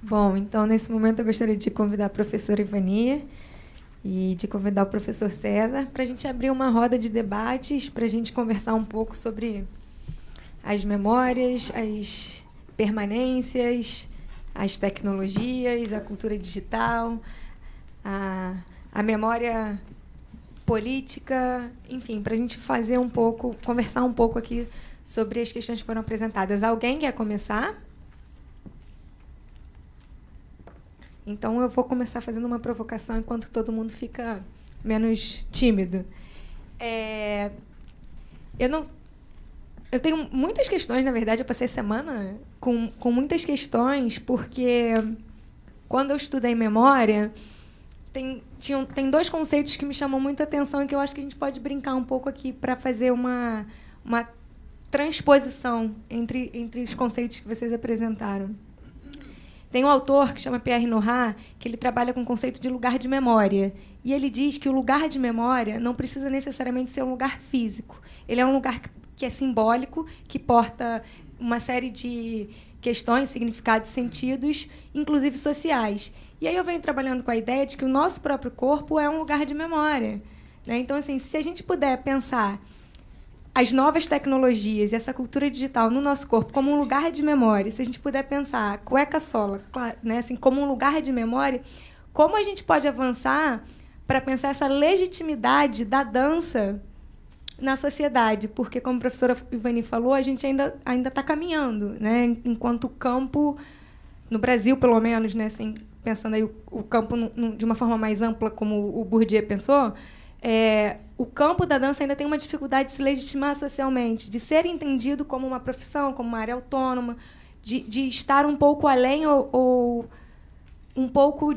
Bom, então, nesse momento, eu gostaria de convidar a professora Ivania e de convidar o professor César para a gente abrir uma roda de debates, para a gente conversar um pouco sobre as memórias, as permanências, as tecnologias, a cultura digital, a memória política, enfim, para a gente fazer um pouco, conversar um pouco aqui sobre as questões que foram apresentadas. Alguém quer começar? Então, eu vou começar fazendo uma provocação enquanto todo mundo fica menos tímido. Eu tenho muitas questões, na verdade. Eu passei a semana com muitas questões, porque quando eu estudei memória, tem dois conceitos que me chamam muita atenção e que eu acho que a gente pode brincar um pouco aqui para fazer uma transposição entre os conceitos que vocês apresentaram. Tem um autor que chama Pierre Nora, que ele trabalha com o conceito de lugar de memória. E ele diz que o lugar de memória não precisa necessariamente ser um lugar físico. Ele é um lugar que é simbólico, que porta uma série de questões, significados, sentidos, inclusive sociais. E aí eu venho trabalhando com a ideia de que o nosso próprio corpo é um lugar de memória, né? Então, assim, se a gente puder pensar as novas tecnologias e essa cultura digital no nosso corpo como um lugar de memória, se a gente puder pensar a cueca sola, né, assim, como um lugar de memória, como a gente pode avançar para pensar essa legitimidade da dança na sociedade? Porque, como a professora Ivani falou, a gente ainda está caminhando, né, enquanto o campo, no Brasil, pelo menos, né, assim, pensando aí o campo de uma forma mais ampla, como o Bourdieu pensou, o campo da dança ainda tem uma dificuldade de se legitimar socialmente, de ser entendido como uma profissão, como uma área autônoma, de estar um pouco além ou um pouco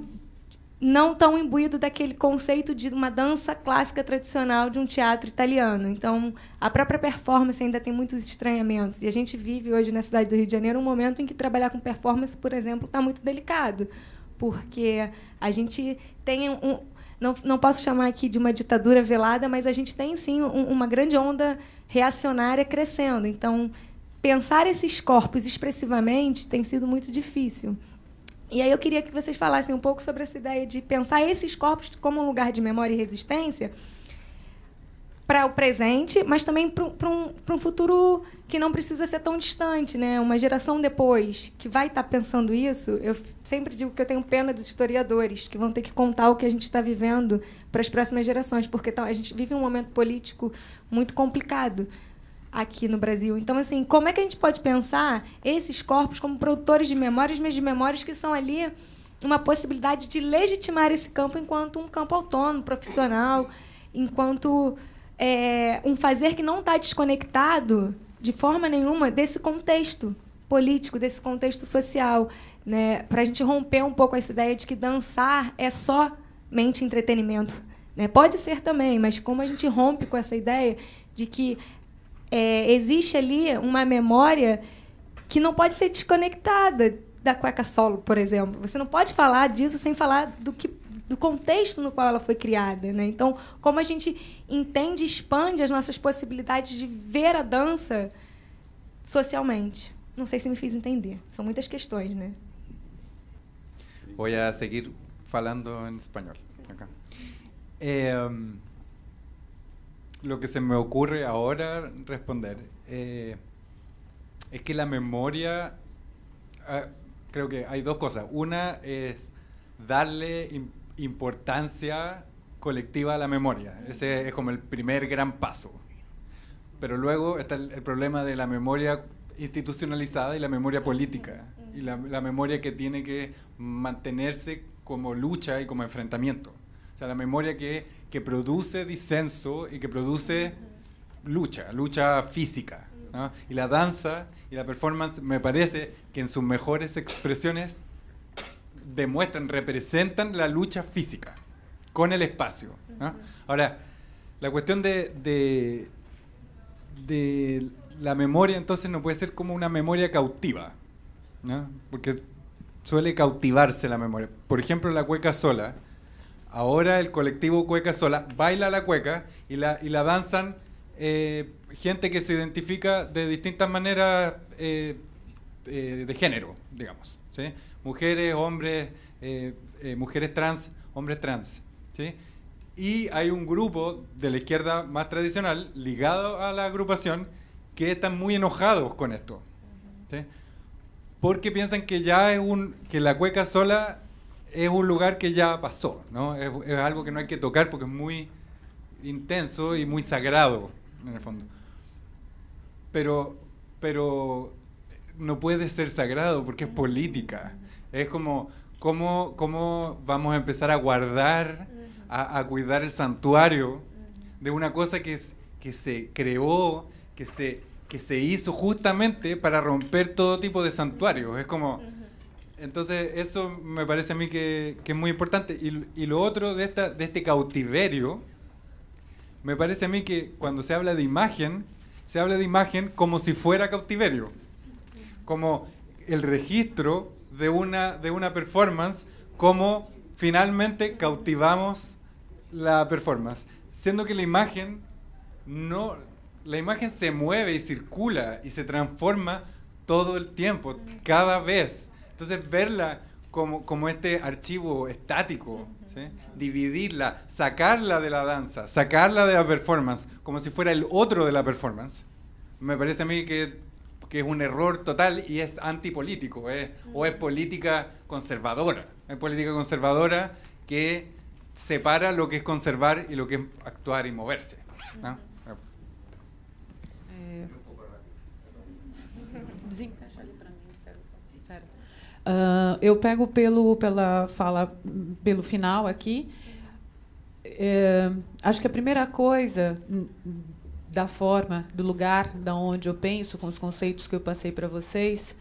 não tão imbuído daquele conceito de uma dança clássica tradicional de um teatro italiano. Então, a própria performance ainda tem muitos estranhamentos. E a gente vive hoje na cidade do Rio de Janeiro um momento em que trabalhar com performance, por exemplo, está muito delicado, porque a gente tem não posso chamar aqui de uma ditadura velada, mas a gente tem, sim, uma grande onda reacionária crescendo. Então, pensar esses corpos expressivamente tem sido muito difícil. E aí eu queria que vocês falassem um pouco sobre essa ideia de pensar esses corpos como um lugar de memória e resistência para o presente, mas também para um futuro que não precisa ser tão distante, né? Uma geração depois que vai estar pensando isso. Eu sempre digo que eu tenho pena dos historiadores, que vão ter que contar o que a gente está vivendo para as próximas gerações, porque a gente vive um momento político muito complicado aqui no Brasil. Então, assim, como é que a gente pode pensar esses corpos como produtores de memórias, mas de memórias que são ali uma possibilidade de legitimar esse campo enquanto um campo autônomo, profissional, enquanto um fazer que não está desconectado de forma nenhuma desse contexto político, desse contexto social, né, para a gente romper um pouco essa ideia de que dançar é somente entretenimento, né? Pode ser também, mas como a gente rompe com essa ideia de que existe ali uma memória que não pode ser desconectada da cueca solo, por exemplo. Você não pode falar disso sem falar do contexto no qual ela foi criada, né? Então, como a gente entende e expande as nossas possibilidades de ver a dança socialmente. Não sei se me fiz entender. São muitas questões, né? Voy a seguir falando en español. Acá. Lo que se me ocurre ahora responder es que la memoria, creo que hay dos cosas. Una es darle importancia colectiva a la memoria. Ese es como el primer gran paso. Pero luego está el problema de la memoria institucionalizada y la memoria política. Y la memoria que tiene que mantenerse como lucha y como enfrentamiento. O sea, la memoria que produce disenso y que produce lucha física, ¿no? Y la danza y la performance me parece que en sus mejores expresiones representan la lucha física con el espacio, ¿no? Ahora, la cuestión de la memoria entonces no puede ser como una memoria cautiva, ¿no? Porque suele cautivarse la memoria. Por ejemplo, la cueca sola. Ahora el colectivo Cueca Sola baila la cueca y la danzan gente que se identifica de distintas maneras de género, digamos, ¿sí? Mujeres, hombres, mujeres trans, hombres trans, ¿sí? Y hay un grupo de la izquierda más tradicional ligado a la agrupación que están muy enojados con esto, ¿sí? Porque piensan que que la cueca sola es un lugar que ya pasó, ¿no? Es algo que no hay que tocar porque es muy intenso y muy sagrado, en el fondo. Pero no puede ser sagrado porque es política. Es como, ¿cómo vamos a empezar a guardar, a cuidar el santuario de una cosa que se creó, que se hizo justamente para romper todo tipo de santuarios? Es como... Entonces eso me parece a mí que es muy importante. Y lo otro de este cautiverio, me parece a mí que cuando se habla de imagen como si fuera cautiverio, como el registro de una performance, como finalmente cautivamos la performance, siendo que la imagen se mueve y circula y se transforma todo el tiempo, cada vez. Entonces, verla como este archivo estático, ¿sí? Dividirla, sacarla de la danza, sacarla de la performance, como si fuera el otro de la performance, me parece a mí que es un error total y es antipolítico, o es política conservadora. Es política conservadora que separa lo que es conservar y lo que es actuar y moverse, ¿no? Eu pego pela fala, pelo final aqui. Acho que a primeira coisa, da forma, do lugar da onde eu penso, com os conceitos que eu passei para vocês,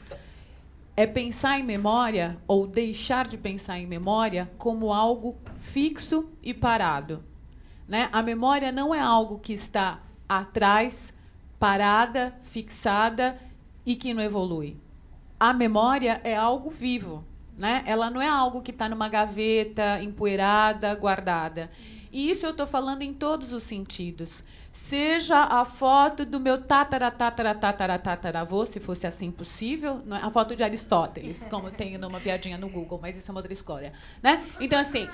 é pensar em memória, ou deixar de pensar em memória, como algo fixo e parado, né? A memória não é algo que está atrás, parada, fixada e que não evolui. A memória é algo vivo, né? Ela não é algo que está numa gaveta, empoeirada, guardada. E isso eu estou falando em todos os sentidos. Seja a foto do meu tataravô, se fosse assim possível, não é? A foto de Aristóteles, como tem numa piadinha no Google, mas isso é uma outra história, né? Então, assim,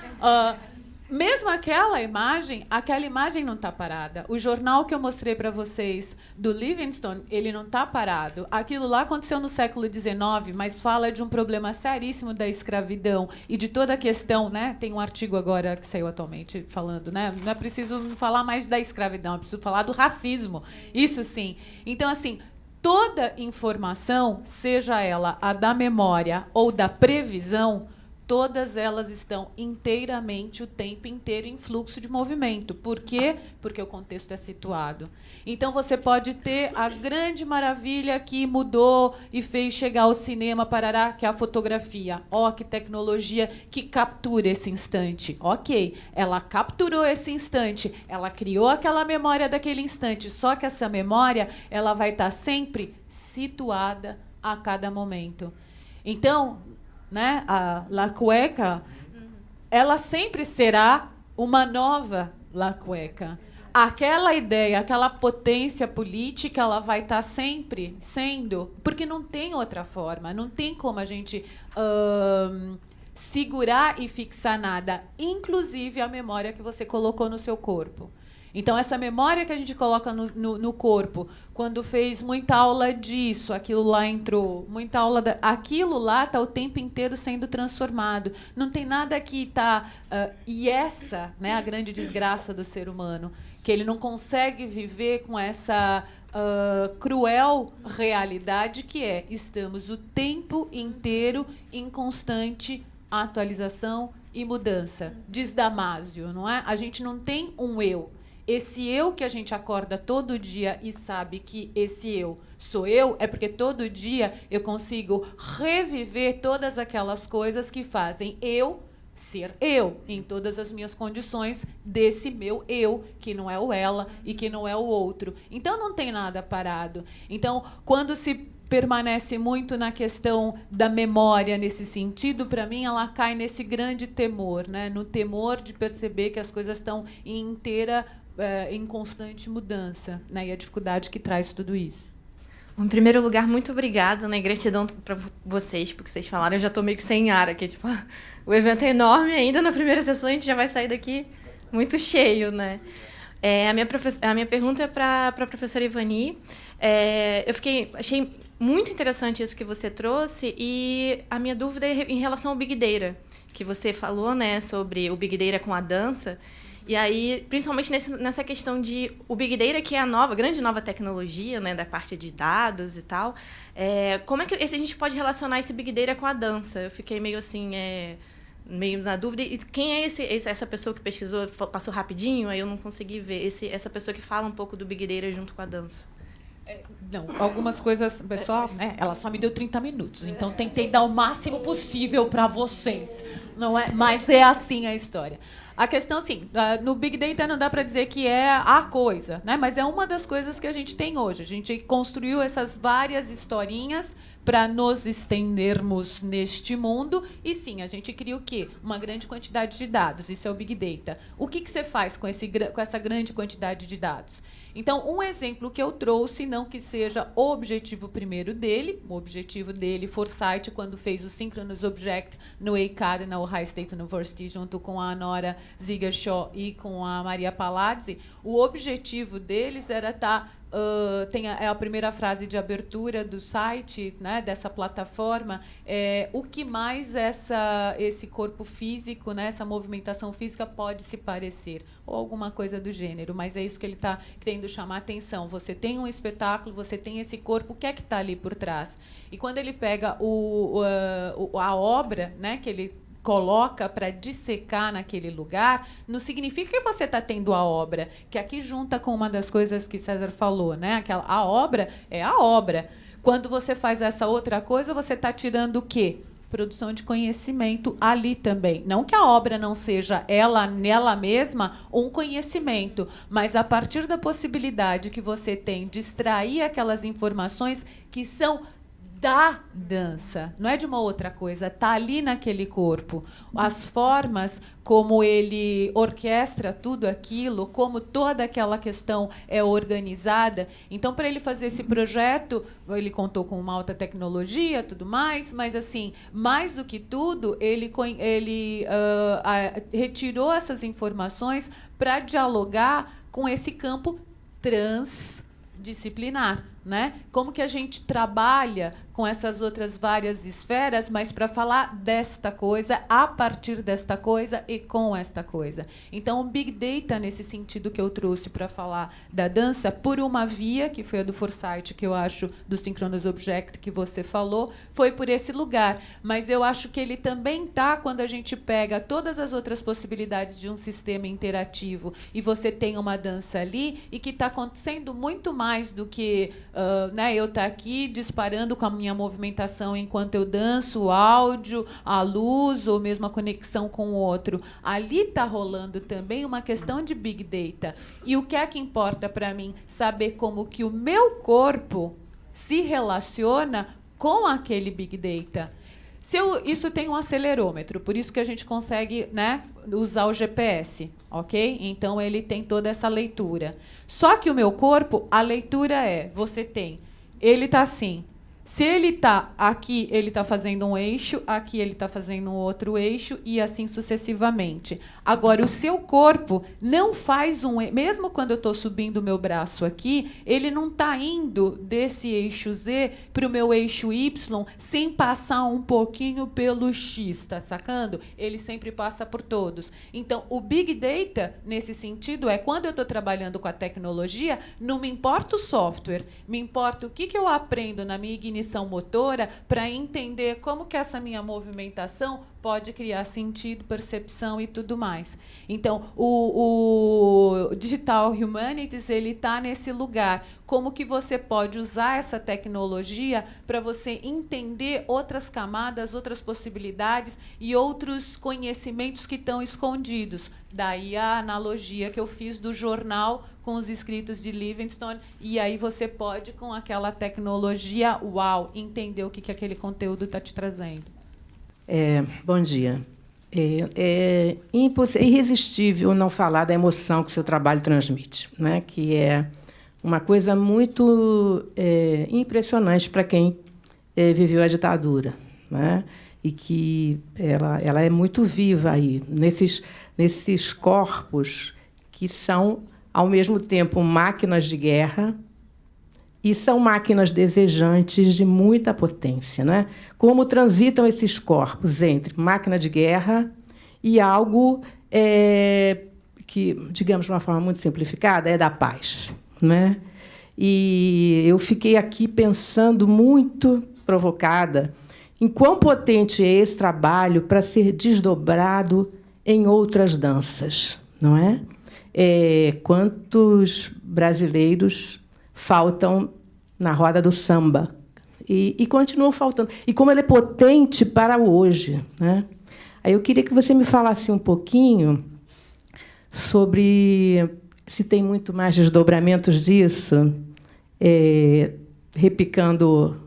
mesmo aquela imagem não está parada. O jornal que eu mostrei para vocês do Livingstone, ele não está parado. Aquilo lá aconteceu no século XIX, mas fala de um problema seríssimo da escravidão e de toda a questão, né? Tem um artigo agora que saiu atualmente falando, né? Não é preciso falar mais da escravidão, é preciso falar do racismo. Isso sim. Então, assim, toda informação, seja ela a da memória ou da previsão, todas elas estão inteiramente, o tempo inteiro, em fluxo de movimento. Por quê? Porque o contexto é situado. Então, você pode ter a grande maravilha que mudou e fez chegar ao cinema, parará, que é a fotografia. Ó, que tecnologia que captura esse instante. Ok, ela capturou esse instante, ela criou aquela memória daquele instante, só que essa memória ela vai estar sempre situada a cada momento. Então, né, a La Cueca, ela sempre será uma nova La Cueca. Aquela ideia, aquela potência política, ela vai estar sempre sendo, porque não tem outra forma, não tem como a gente segurar e fixar nada, inclusive a memória que você colocou no seu corpo. Então, essa memória que a gente coloca no corpo, quando fez muita aula disso, aquilo lá entrou, muita aula aquilo lá está o tempo inteiro sendo transformado. Não tem nada que está... e essa, né, a grande desgraça do ser humano, que ele não consegue viver com essa cruel realidade que é: estamos o tempo inteiro em constante atualização e mudança. Diz Damásio, não é? A gente não tem um eu. Esse eu que a gente acorda todo dia e sabe que esse eu sou eu, é porque todo dia eu consigo reviver todas aquelas coisas que fazem eu ser eu, em todas as minhas condições desse meu eu, que não é o ela e que não é o outro. Então, não tem nada parado. Então, quando se permanece muito na questão da memória nesse sentido, para mim, ela cai nesse grande temor, né? No temor de perceber que as coisas estão em constante mudança, né? E a dificuldade que traz tudo isso. Em primeiro lugar, muito obrigada, né? Gratidão para vocês, porque vocês falaram, eu já estou meio que sem ar aqui, tipo, o evento é enorme ainda, na primeira sessão a gente já vai sair daqui muito cheio, né? A minha pergunta é para a professora Ivani. Achei muito interessante isso que você trouxe, e a minha dúvida é em relação ao Big Data, que você falou, né, sobre o Big Data com a dança. E aí, principalmente nessa questão de o Big Data, que é a grande nova tecnologia, né, da parte de dados e tal, como é que a gente pode relacionar esse Big Data com a dança? Eu fiquei meio assim, meio na dúvida. E quem é essa pessoa que pesquisou, passou rapidinho, aí eu não consegui ver, essa pessoa que fala um pouco do Big Data junto com a dança? Não, algumas coisas, pessoal, né, ela só me deu 30 minutos, então tentei dar o máximo possível para vocês, não é? Mas é assim a história. A questão, assim, no Big Data não dá para dizer que é a coisa, né? Mas é uma das coisas que a gente tem hoje. A gente construiu essas várias historinhas para nos estendermos neste mundo. E, sim, a gente cria o quê? Uma grande quantidade de dados. Isso é o Big Data. O que você faz com essa grande quantidade de dados? Então, um exemplo que eu trouxe, não que seja o objetivo primeiro dele, o objetivo dele, Forsyth, quando fez o Synchronous Object no EICAD, na Ohio State University, junto com a Nora Zigershaw e com a Maria Palazzi, o objetivo deles era estar... é a primeira frase de abertura do site, né, dessa plataforma, o que mais esse corpo físico, né, essa movimentação física pode se parecer, ou alguma coisa do gênero, mas é isso que ele está querendo chamar a atenção. Você tem um espetáculo, você tem esse corpo, o que é que está ali por trás? E quando ele pega a obra, né, que ele coloca para dissecar naquele lugar, não significa que você está tendo a obra, que aqui junta com uma das coisas que César falou, né? A obra é a obra. Quando você faz essa outra coisa, você está tirando o quê? Produção de conhecimento ali também. Não que a obra não seja nela mesma um conhecimento, mas a partir da possibilidade que você tem de extrair aquelas informações que são da dança, não é de uma outra coisa, está ali naquele corpo. As formas como ele orquestra tudo aquilo, como toda aquela questão é organizada. Então, para ele fazer esse projeto, ele contou com uma alta tecnologia, tudo mais, mas, assim, mais do que tudo, ele retirou essas informações para dialogar com esse campo transdisciplinar. né? Como que a gente trabalha com essas outras várias esferas, mas para falar desta coisa, a partir desta coisa e com esta coisa. Então, o Big Data, nesse sentido que eu trouxe para falar da dança, por uma via, que foi a do Foresight, que eu acho, do Synchronous Object, que você falou, foi por esse lugar. Mas eu acho que ele também está quando a gente pega todas as outras possibilidades de um sistema interativo e você tem uma dança ali e que está acontecendo muito mais do que né, eu estar aqui disparando com a minha movimentação enquanto eu danço, o áudio, a luz ou mesmo a conexão com o outro. Ali está rolando também uma questão de Big Data. E o que é que importa para mim? Saber como que o meu corpo se relaciona com aquele Big Data. Isso tem um acelerômetro, por isso que a gente consegue, né, usar o GPS, ok? Então, ele tem toda essa leitura. Só que o meu corpo, a leitura ele está assim. Se ele está aqui, ele está fazendo um eixo, aqui ele está fazendo um outro eixo e assim sucessivamente. Agora, o seu corpo não faz mesmo quando eu estou subindo o meu braço aqui, ele não está indo desse eixo Z para o meu eixo Y sem passar um pouquinho pelo X, está sacando? Ele sempre passa por todos. Então, o Big Data, nesse sentido, é quando eu estou trabalhando com a tecnologia, não me importa o software, me importa o que eu aprendo na minha ignição motora para entender como que essa minha movimentação pode criar sentido, percepção e tudo mais. Então, o Digital Humanities ele está nesse lugar. Como que você pode usar essa tecnologia para você entender outras camadas, outras possibilidades e outros conhecimentos que estão escondidos. Daí a analogia que eu fiz do jornal com os escritos de Livingstone, e aí você pode, com aquela tecnologia, entender o que aquele conteúdo está te trazendo. Bom dia. É irresistível não falar da emoção que o seu trabalho transmite, né? Que é uma coisa muito impressionante para quem viveu a ditadura, né? E que ela é muito viva aí, nesses corpos que são, ao mesmo tempo, máquinas de guerra e são máquinas desejantes de muita potência, né? Como transitam esses corpos entre máquina de guerra e algo que, digamos de uma forma muito simplificada, é da paz, né? E eu fiquei aqui pensando, muito provocada, em quão potente é esse trabalho para ser desdobrado em outras danças, não é? Quantos brasileiros faltam na roda do samba e continuam faltando. E como ele é potente para hoje, né? Aí eu queria que você me falasse um pouquinho sobre se tem muito mais desdobramentos disso, repicando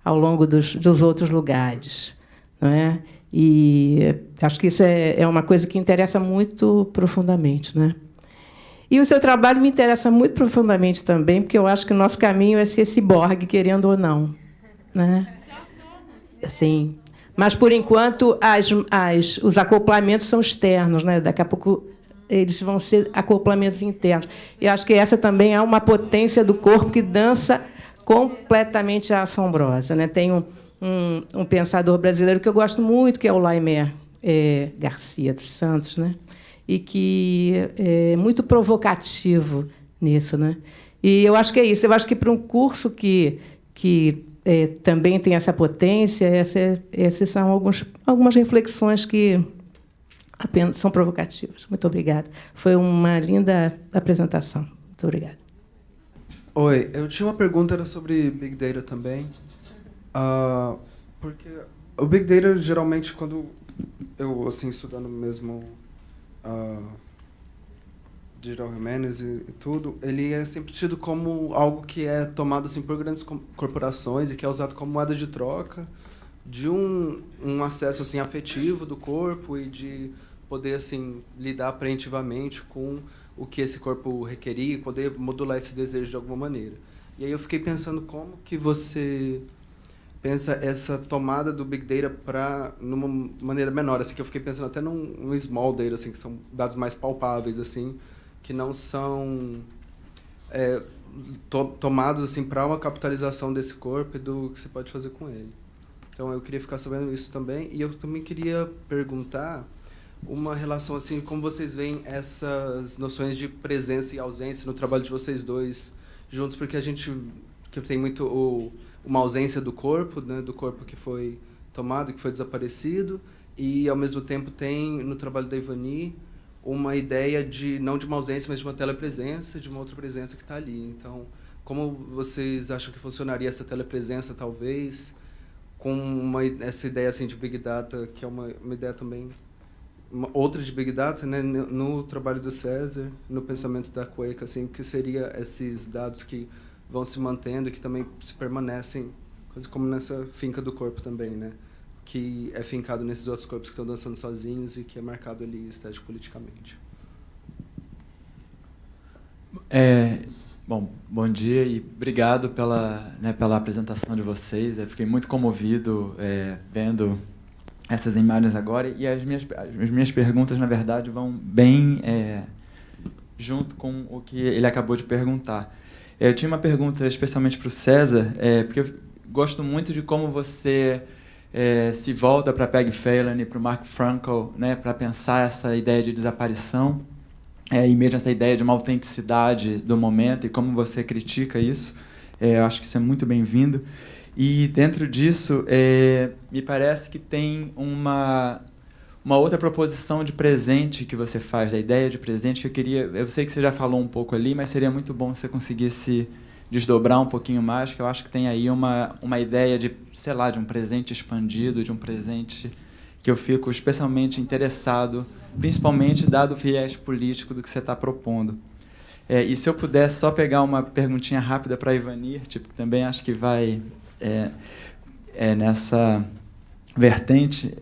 ao longo dos outros lugares, não é? E acho que isso é uma coisa que interessa muito profundamente, né? E o seu trabalho me interessa muito profundamente também, porque eu acho que o nosso caminho é ser ciborgue, querendo ou não, né? Sim. Mas, por enquanto, os acoplamentos são externos, né? Daqui a pouco eles vão ser acoplamentos internos. E acho que essa também é uma potência do corpo que dança completamente assombrosa, né? Tem um pensador brasileiro que eu gosto muito, que é o Laimé Garcia dos Santos, né? E que é muito provocativo nisso, né? E eu acho que é isso. Eu acho que para um curso que também tem essa potência, essas são algumas reflexões que apenas são provocativas. Muito obrigada. Foi uma linda apresentação. Muito obrigada. Oi, eu tinha uma pergunta, era sobre Big Data também. Porque o Big Data, geralmente, quando eu, assim, estudando mesmo Digital Humanities e tudo, ele é sempre tido como algo que é tomado assim, por grandes corporações e que é usado como moeda de troca de um acesso assim, afetivo do corpo e de poder assim, lidar preventivamente com o que esse corpo requeria e poder modular esse desejo de alguma maneira. E aí eu fiquei pensando como que você pensa essa tomada do Big Data para numa maneira menor, assim, que eu fiquei pensando até num Small Data, assim, que são dados mais palpáveis, assim, que não são tomados assim para uma capitalização desse corpo e do que você pode fazer com ele. Então eu queria ficar sabendo isso também, e eu também queria perguntar uma relação assim, como vocês veem essas noções de presença e ausência no trabalho de vocês dois juntos, porque a gente que tem muito uma ausência do corpo, né, do corpo que foi tomado, que foi desaparecido, e ao mesmo tempo tem no trabalho da Ivani uma ideia de não de uma ausência, mas de uma telepresença, de uma outra presença que está ali. Então, como vocês acham que funcionaria essa telepresença, talvez, com essa ideia assim de Big Data, que é uma ideia também, outra de Big Data, né, no trabalho do César, no pensamento da Cueca, assim, que seria esses dados que vão se mantendo e que também se permanecem, quase como nessa finca do corpo também, né? Que é fincado nesses outros corpos que estão dançando sozinhos e que é marcado ali estético-politicamente. Bom dia e obrigado pela apresentação de vocês. Eu fiquei muito comovido vendo essas imagens agora, e as minhas perguntas, na verdade, vão bem junto com o que ele acabou de perguntar. Eu tinha uma pergunta especialmente para o César, porque eu gosto muito de como você se volta para Peggy Phelan e para o Mark Frankl, né, para pensar essa ideia de desaparição e mesmo essa ideia de uma autenticidade do momento e como você critica isso. Eu acho que isso é muito bem-vindo. E dentro disso, me parece que tem uma outra proposição de presente que você faz, da ideia de presente, que eu sei que você já falou um pouco ali, mas seria muito bom se você conseguisse desdobrar um pouquinho mais, que eu acho que tem aí uma ideia de, sei lá, de um presente expandido, de um presente que eu fico especialmente interessado, principalmente dado o viés político do que você está propondo. E se eu pudesse só pegar uma perguntinha rápida para a Ivani, que também acho que vai nessa vertente,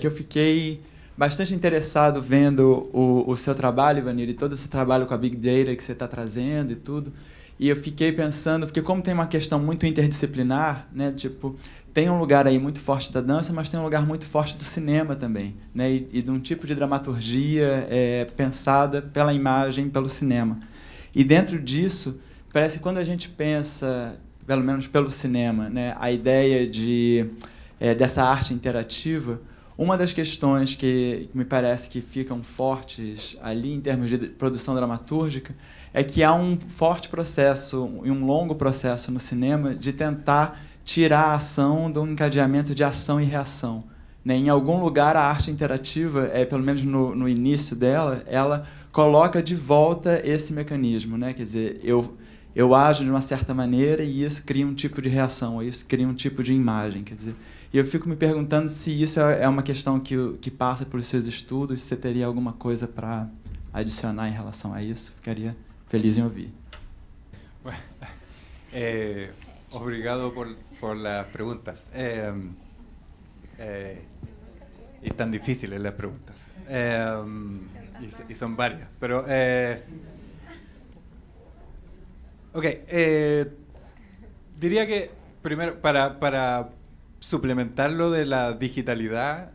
que eu fiquei bastante interessado vendo o seu trabalho, Ivani, e todo esse trabalho com a Big Data que você está trazendo e tudo. E eu fiquei pensando, porque como tem uma questão muito interdisciplinar, né, tem um lugar aí muito forte da dança, mas tem um lugar muito forte do cinema também, né, e de um tipo de dramaturgia pensada pela imagem, pelo cinema. E dentro disso, parece que quando a gente pensa, pelo menos pelo cinema, né, a ideia dessa arte interativa, uma das questões que me parece que ficam fortes ali em termos de produção dramatúrgica é que há um forte processo e um longo processo no cinema de tentar tirar a ação do encadeamento de ação e reação, né? Em algum lugar, a arte interativa, pelo menos no início dela, ela coloca de volta esse mecanismo, né? Quer dizer, eu ajo de uma certa maneira e isso cria um tipo de reação, ou isso cria um tipo de imagem. Quer dizer, e eu fico me perguntando se isso é uma questão que passa pelos seus estudos, se você teria alguma coisa para adicionar em relação a isso. Ficaria feliz em ouvir. Bueno, obrigado por las preguntas. Y tan difíciles las preguntas. Y son varias. Pero, diría que primero, para suplementar lo de la digitalidad,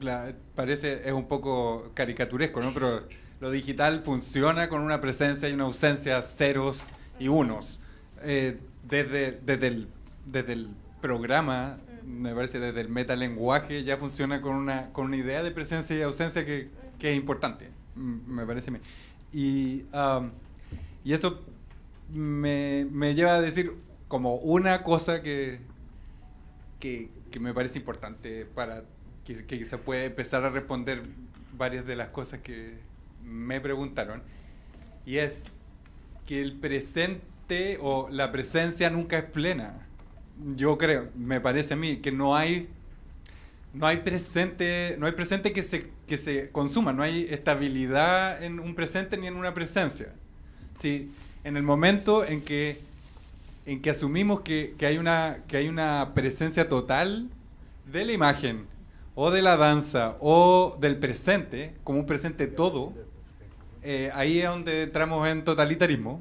es un poco caricaturesco, ¿no? Pero lo digital funciona con una presencia y una ausencia, ceros y unos. Desde el programa, me parece, desde el metalenguaje, ya funciona con una idea de presencia y ausencia que es importante, me parece a mí. Y eso me lleva a decir como una cosa que me parece importante para que se puede empezar a responder varias de las cosas que me preguntaron, y es que el presente o la presencia nunca es plena. Yo creo, me parece a mí, que no hay presente que se consuma, no hay estabilidad en un presente ni en una presencia. Sí, en el momento en que asumimos que hay una presencia total de la imagen o de la danza o del presente, como un presente todo, ahí es donde entramos en totalitarismo,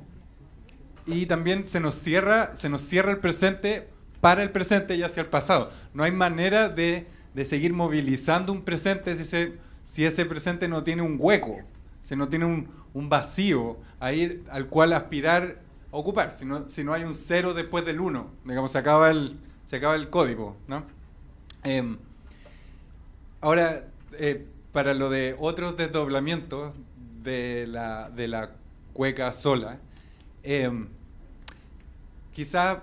y también se nos cierra el presente para el presente y hacia el pasado. No hay manera de seguir movilizando un presente si ese presente no tiene un hueco, si no tiene un vacío ahí al cual aspirar ocupar, si no hay un 0 después del 1, digamos, se acaba el código, ¿no? Ahora, para lo de otros desdoblamientos de la cueca sola, quizá,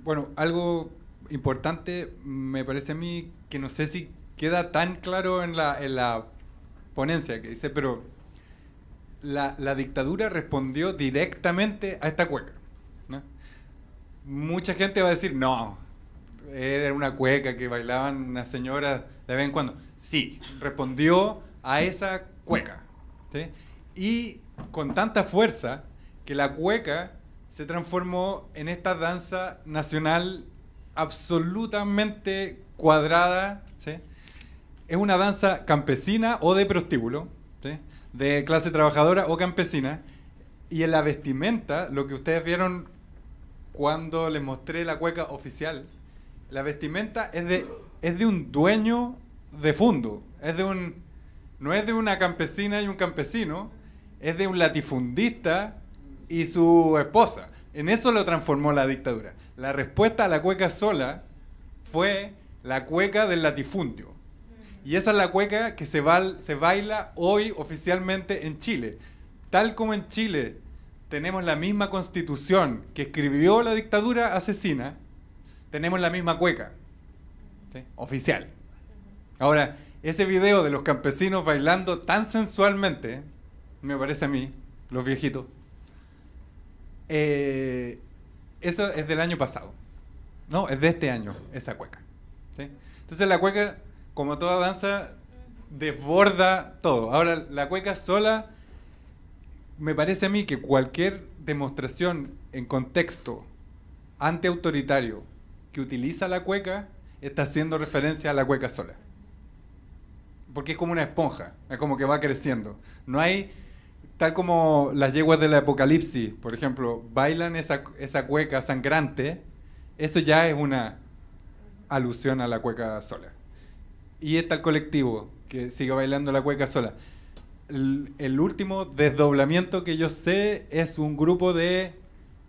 bueno, algo importante me parece a mí que no sé si queda tan claro en la ponencia, que dice, pero la dictadura respondió directamente a esta cueca, ¿no? Mucha gente va a decir, no, era una cueca que bailaban unas señoras de vez en cuando. Sí, respondió a esa cueca, ¿sí? Y con tanta fuerza que la cueca se transformó en esta danza nacional absolutamente cuadrada, ¿sí? Es una danza campesina o de prostíbulo, ¿sí? De clase trabajadora o campesina, y en la vestimenta, lo que ustedes vieron cuando les mostré la cueca oficial, la vestimenta es de un dueño de fondo, no es de una campesina y un campesino, es de un latifundista y su esposa. En eso lo transformó la dictadura. La respuesta a la cueca sola fue la cueca del latifundio. Y esa es la cueca que se baila hoy oficialmente en Chile. Tal como en Chile tenemos la misma constitución que escribió la dictadura asesina, tenemos la misma cueca, ¿sí? Oficial. Ahora, ese video de los campesinos bailando tan sensualmente, me parece a mí, los viejitos, eso es del año pasado, ¿no? Es de este año, esa cueca, ¿sí? Entonces la cueca, como toda danza, desborda todo. Ahora, la cueca sola, me parece a mí que cualquier demostración en contexto antiautoritario que utiliza la cueca está haciendo referencia a la cueca sola. Porque es como una esponja, es como que va creciendo. No hay, tal como las yeguas del Apocalipsis, por ejemplo, bailan esa cueca sangrante, eso ya es una alusión a la cueca sola. Y está el colectivo que sigue bailando la cueca sola. El último desdoblamiento que yo sé es un grupo de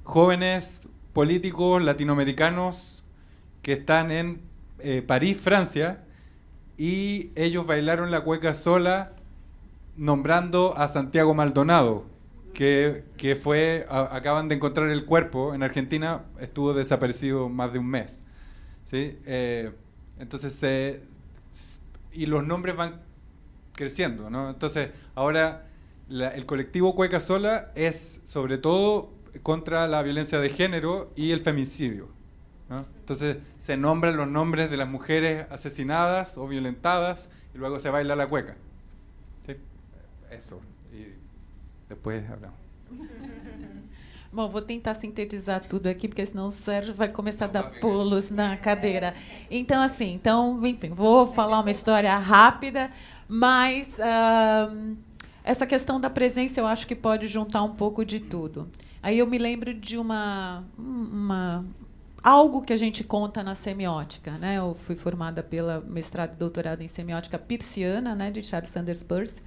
jóvenes políticos latinoamericanos que están en París, Francia, y ellos bailaron la cueca sola nombrando a Santiago Maldonado, que acaban de encontrar el cuerpo en Argentina, estuvo desaparecido más de un mes, ¿sí? Entonces, y los nombres van creciendo, ¿no? Entonces, ahora el colectivo Cueca Sola es sobre todo contra la violencia de género y el femicidio, ¿no? Entonces, se nombran los nombres de las mujeres asesinadas o violentadas y luego se baila la cueca. ¿Sí? Eso. E depois hablamos. Bom, vou tentar sintetizar tudo aqui, porque senão o Sérgio vai começar a dar pulos na cadeira. Então, assim, enfim, vou falar uma história rápida, mas essa questão da presença eu acho que pode juntar um pouco de tudo. Aí eu me lembro de algo que a gente conta na semiótica, né? Eu fui formada pela mestrado e doutorado em semiótica Peirceana, né, de Charles Sanders Peirce,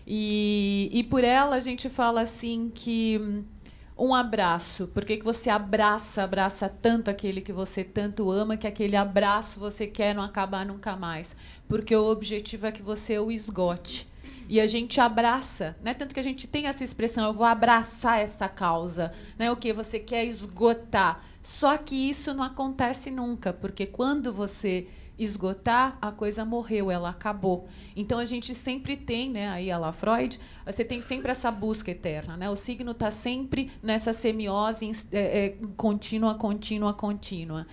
e por ela a gente fala assim que um abraço, por que você abraça tanto aquele que você tanto ama, que aquele abraço você quer não acabar nunca mais, porque o objetivo é que você o esgote. E a gente abraça, né? Tanto que a gente tem essa expressão, eu vou abraçar essa causa, né? O que você quer esgotar. Só que isso não acontece nunca, porque quando você esgotar, a coisa morreu, ela acabou. Então a gente sempre tem, né, aí a la Freud, você tem sempre essa busca eterna, né? O signo está sempre nessa semiose contínua.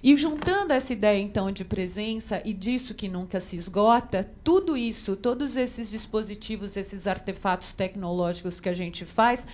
E juntando essa ideia, então, de presença e disso que nunca se esgota, tudo isso, todos esses dispositivos, esses artefatos tecnológicos que a gente faz,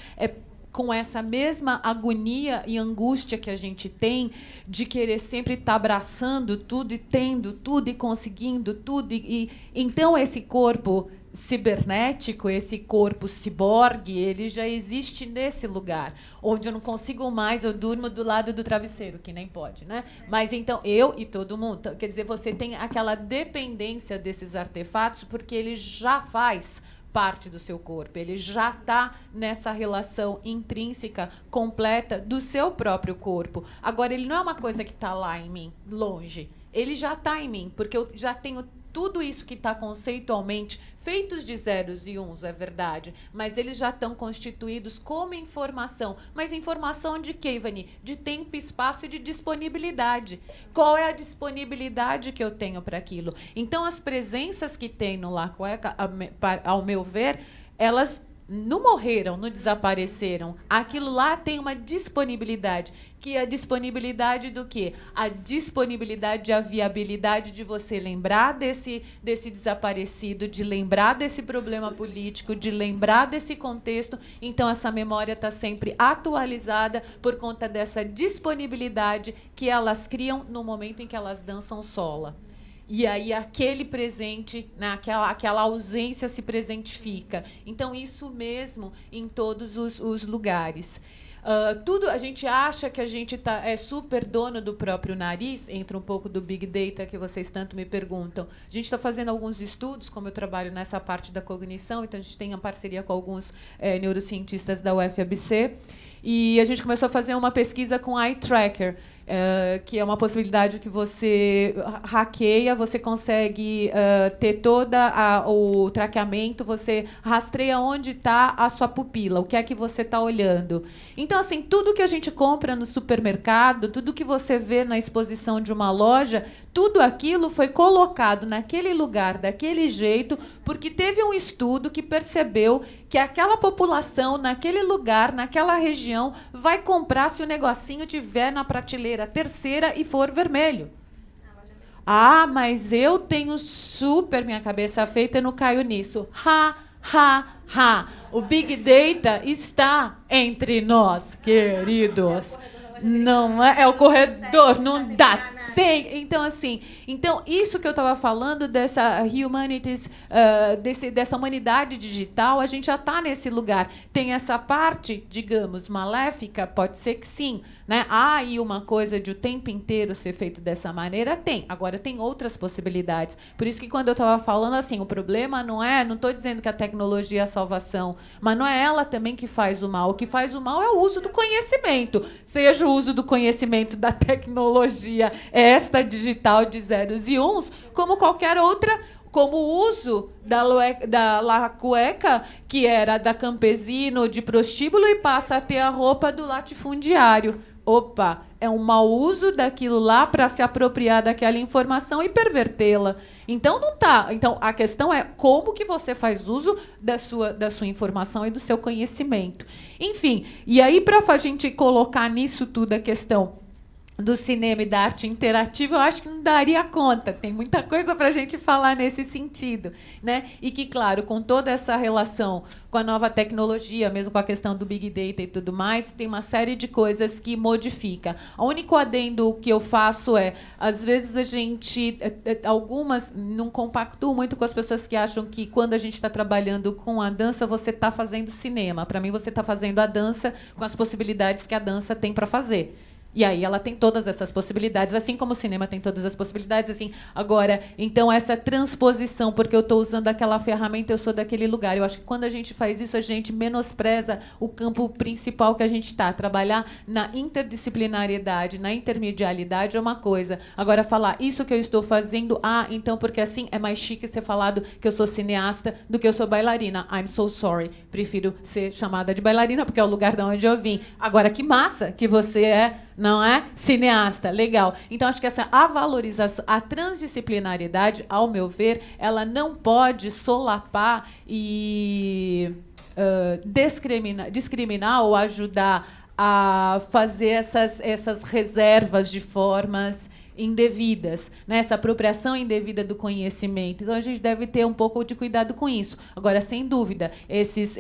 com essa mesma agonia e angústia que a gente tem de querer sempre estar abraçando tudo e tendo tudo e conseguindo tudo. E então, esse corpo cibernético, esse corpo ciborgue, ele já existe nesse lugar, onde eu não consigo mais, eu durmo do lado do travesseiro, que nem pode, né? Mas então, eu e todo mundo, quer dizer, você tem aquela dependência desses artefatos, porque ele já faz parte do seu corpo, ele já está nessa relação intrínseca, completa do seu próprio corpo. Agora, ele não é uma coisa que está lá em mim, longe. Ele já está em mim, porque eu já tenho tudo isso que está conceitualmente feitos de zeros e uns, é verdade, mas eles já estão constituídos como informação. Mas informação de quê, Ivani? De tempo, espaço e de disponibilidade. Qual é a disponibilidade que eu tenho para aquilo? Então, as presenças que tem no La Cueca, ao meu ver, elas não morreram, não desapareceram. Aquilo lá tem uma disponibilidade. Que é a disponibilidade do quê? A disponibilidade, a viabilidade de você lembrar desse desaparecido, de lembrar desse problema político, de lembrar desse contexto. Então, essa memória está sempre atualizada por conta dessa disponibilidade que elas criam no momento em que elas dançam sola. E aí aquele presente, né, aquela ausência se presentifica. Então, isso mesmo em todos os lugares. Tudo, a gente acha que a gente é super dono do próprio nariz, entra um pouco do Big Data que vocês tanto me perguntam. A gente está fazendo alguns estudos, como eu trabalho nessa parte da cognição, então a gente tem uma parceria com alguns neurocientistas da UFABC, e a gente começou a fazer uma pesquisa com Eye Tracker, que é uma possibilidade que você hackeia, você consegue ter todo o traqueamento, você rastreia onde está a sua pupila, o que é que você está olhando. Então, assim, tudo que a gente compra no supermercado, tudo que você vê na exposição de uma loja, tudo aquilo foi colocado naquele lugar, daquele jeito, porque teve um estudo que percebeu que aquela população, naquele lugar, naquela região, vai comprar se o negocinho tiver na prateleira terceira e for vermelho. Ah, mas eu tenho super minha cabeça feita e não caio nisso. O Big Data está entre nós, queridos. Não é o corredor, não dá. Tem. Então, assim, isso que eu estava falando dessa humanities, dessa humanidade digital, a gente já está nesse lugar. Tem essa parte, digamos, maléfica, pode ser que sim, né? E uma coisa de o tempo inteiro ser feito dessa maneira, tem. Agora, tem outras possibilidades. Por isso que quando eu estava falando, assim, o problema não estou dizendo que a tecnologia é a salvação, mas não é ela também que faz o mal. O que faz o mal é o uso do conhecimento. Seja o uso do conhecimento da tecnologia, esta digital de zeros e uns, como qualquer outra, como o uso da La Cueca, que era da campesino de prostíbulo e passa a ter a roupa do latifundiário. Opa, é um mau uso daquilo lá para se apropriar daquela informação e pervertê-la. Então, não tá. Então, a questão é como que você faz uso da sua informação e do seu conhecimento. Enfim, e aí, para a gente colocar nisso tudo a questão do cinema e da arte interativa, eu acho que não daria conta. Tem muita coisa para a gente falar nesse sentido, né? E que, claro, com toda essa relação com a nova tecnologia, mesmo com a questão do Big Data e tudo mais, tem uma série de coisas que modifica. O único adendo que eu faço às vezes a gente, algumas, não compactuo muito com as pessoas que acham que quando a gente está trabalhando com a dança, você está fazendo cinema. Para mim, você está fazendo a dança com as possibilidades que a dança tem para fazer. E aí ela tem todas essas possibilidades, assim como o cinema tem todas as possibilidades. Assim. Agora, então, essa transposição, porque eu estou usando aquela ferramenta, eu sou daquele lugar. Eu acho que quando a gente faz isso, a gente menospreza o campo principal que a gente está. Trabalhar na interdisciplinariedade, na intermedialidade é uma coisa. Agora, falar isso que eu estou fazendo, então, porque assim é mais chique ser falado que eu sou cineasta do que eu sou bailarina. I'm so sorry. Prefiro ser chamada de bailarina, porque é o lugar de onde eu vim. Agora, que massa que você não é? Cineasta, legal. Então, acho que a valorização, a transdisciplinariedade, ao meu ver, ela não pode solapar e discriminar ou ajudar a fazer essas reservas de formas indevidas, né? Essa apropriação indevida do conhecimento. Então, a gente deve ter um pouco de cuidado com isso. Agora, sem dúvida, esses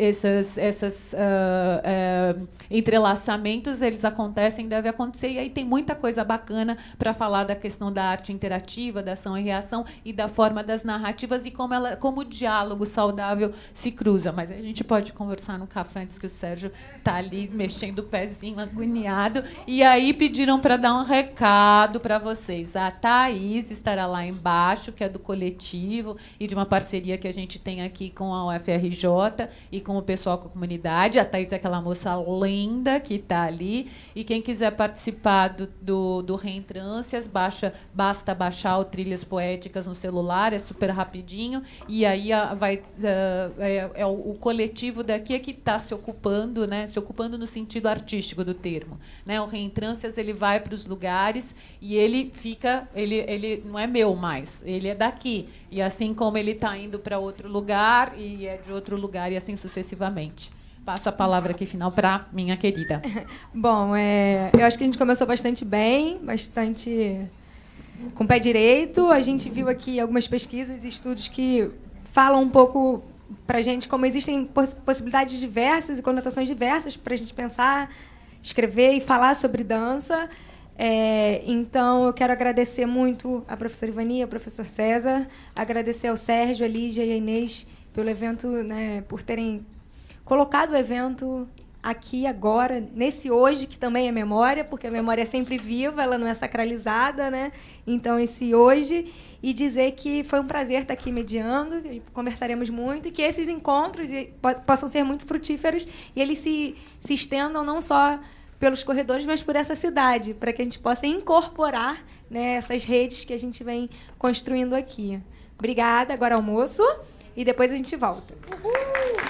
entrelaçamentos, eles acontecem, devem acontecer, e aí tem muita coisa bacana para falar da questão da arte interativa, da ação e reação, e da forma das narrativas, e como o diálogo saudável se cruza. Mas a gente pode conversar no café antes que o Sérgio está ali mexendo o pezinho agoniado, e aí pediram para dar um recado para você. vocês. A Thaís estará lá embaixo, que é do coletivo e de uma parceria que a gente tem aqui com a UFRJ e com o pessoal com a comunidade. A Thaís é aquela moça linda que está ali. E quem quiser participar do Reentrâncias, basta baixar o Trilhas Poéticas no celular, é super rapidinho. E aí o coletivo daqui é que está se ocupando, né? Se ocupando no sentido artístico do termo, né? O Reentrâncias, ele vai para os lugares e ele não é meu mais, ele é daqui. E assim como ele está indo para outro lugar e é de outro lugar e assim sucessivamente. Passo a palavra aqui final para minha querida. Bom, eu acho que a gente começou bastante bem, bastante com o pé direito. A gente viu aqui algumas pesquisas e estudos que falam um pouco para a gente como existem possibilidades diversas e conotações diversas para a gente pensar, escrever e falar sobre dança. Então, eu quero agradecer muito à professora Ivani, ao professor César, agradecer ao Sérgio, a Lígia e a Inês pelo evento, né, por terem colocado o evento aqui agora, nesse hoje, que também é memória, porque a memória é sempre viva, ela não é sacralizada, né? Então, esse hoje, e dizer que foi um prazer estar aqui mediando, conversaremos muito, e que esses encontros possam ser muito frutíferos e eles se estendam não só pelos corredores, mas por essa cidade, para que a gente possa incorporar, né, essas redes que a gente vem construindo aqui. Obrigada, agora almoço, e depois a gente volta. Uhul!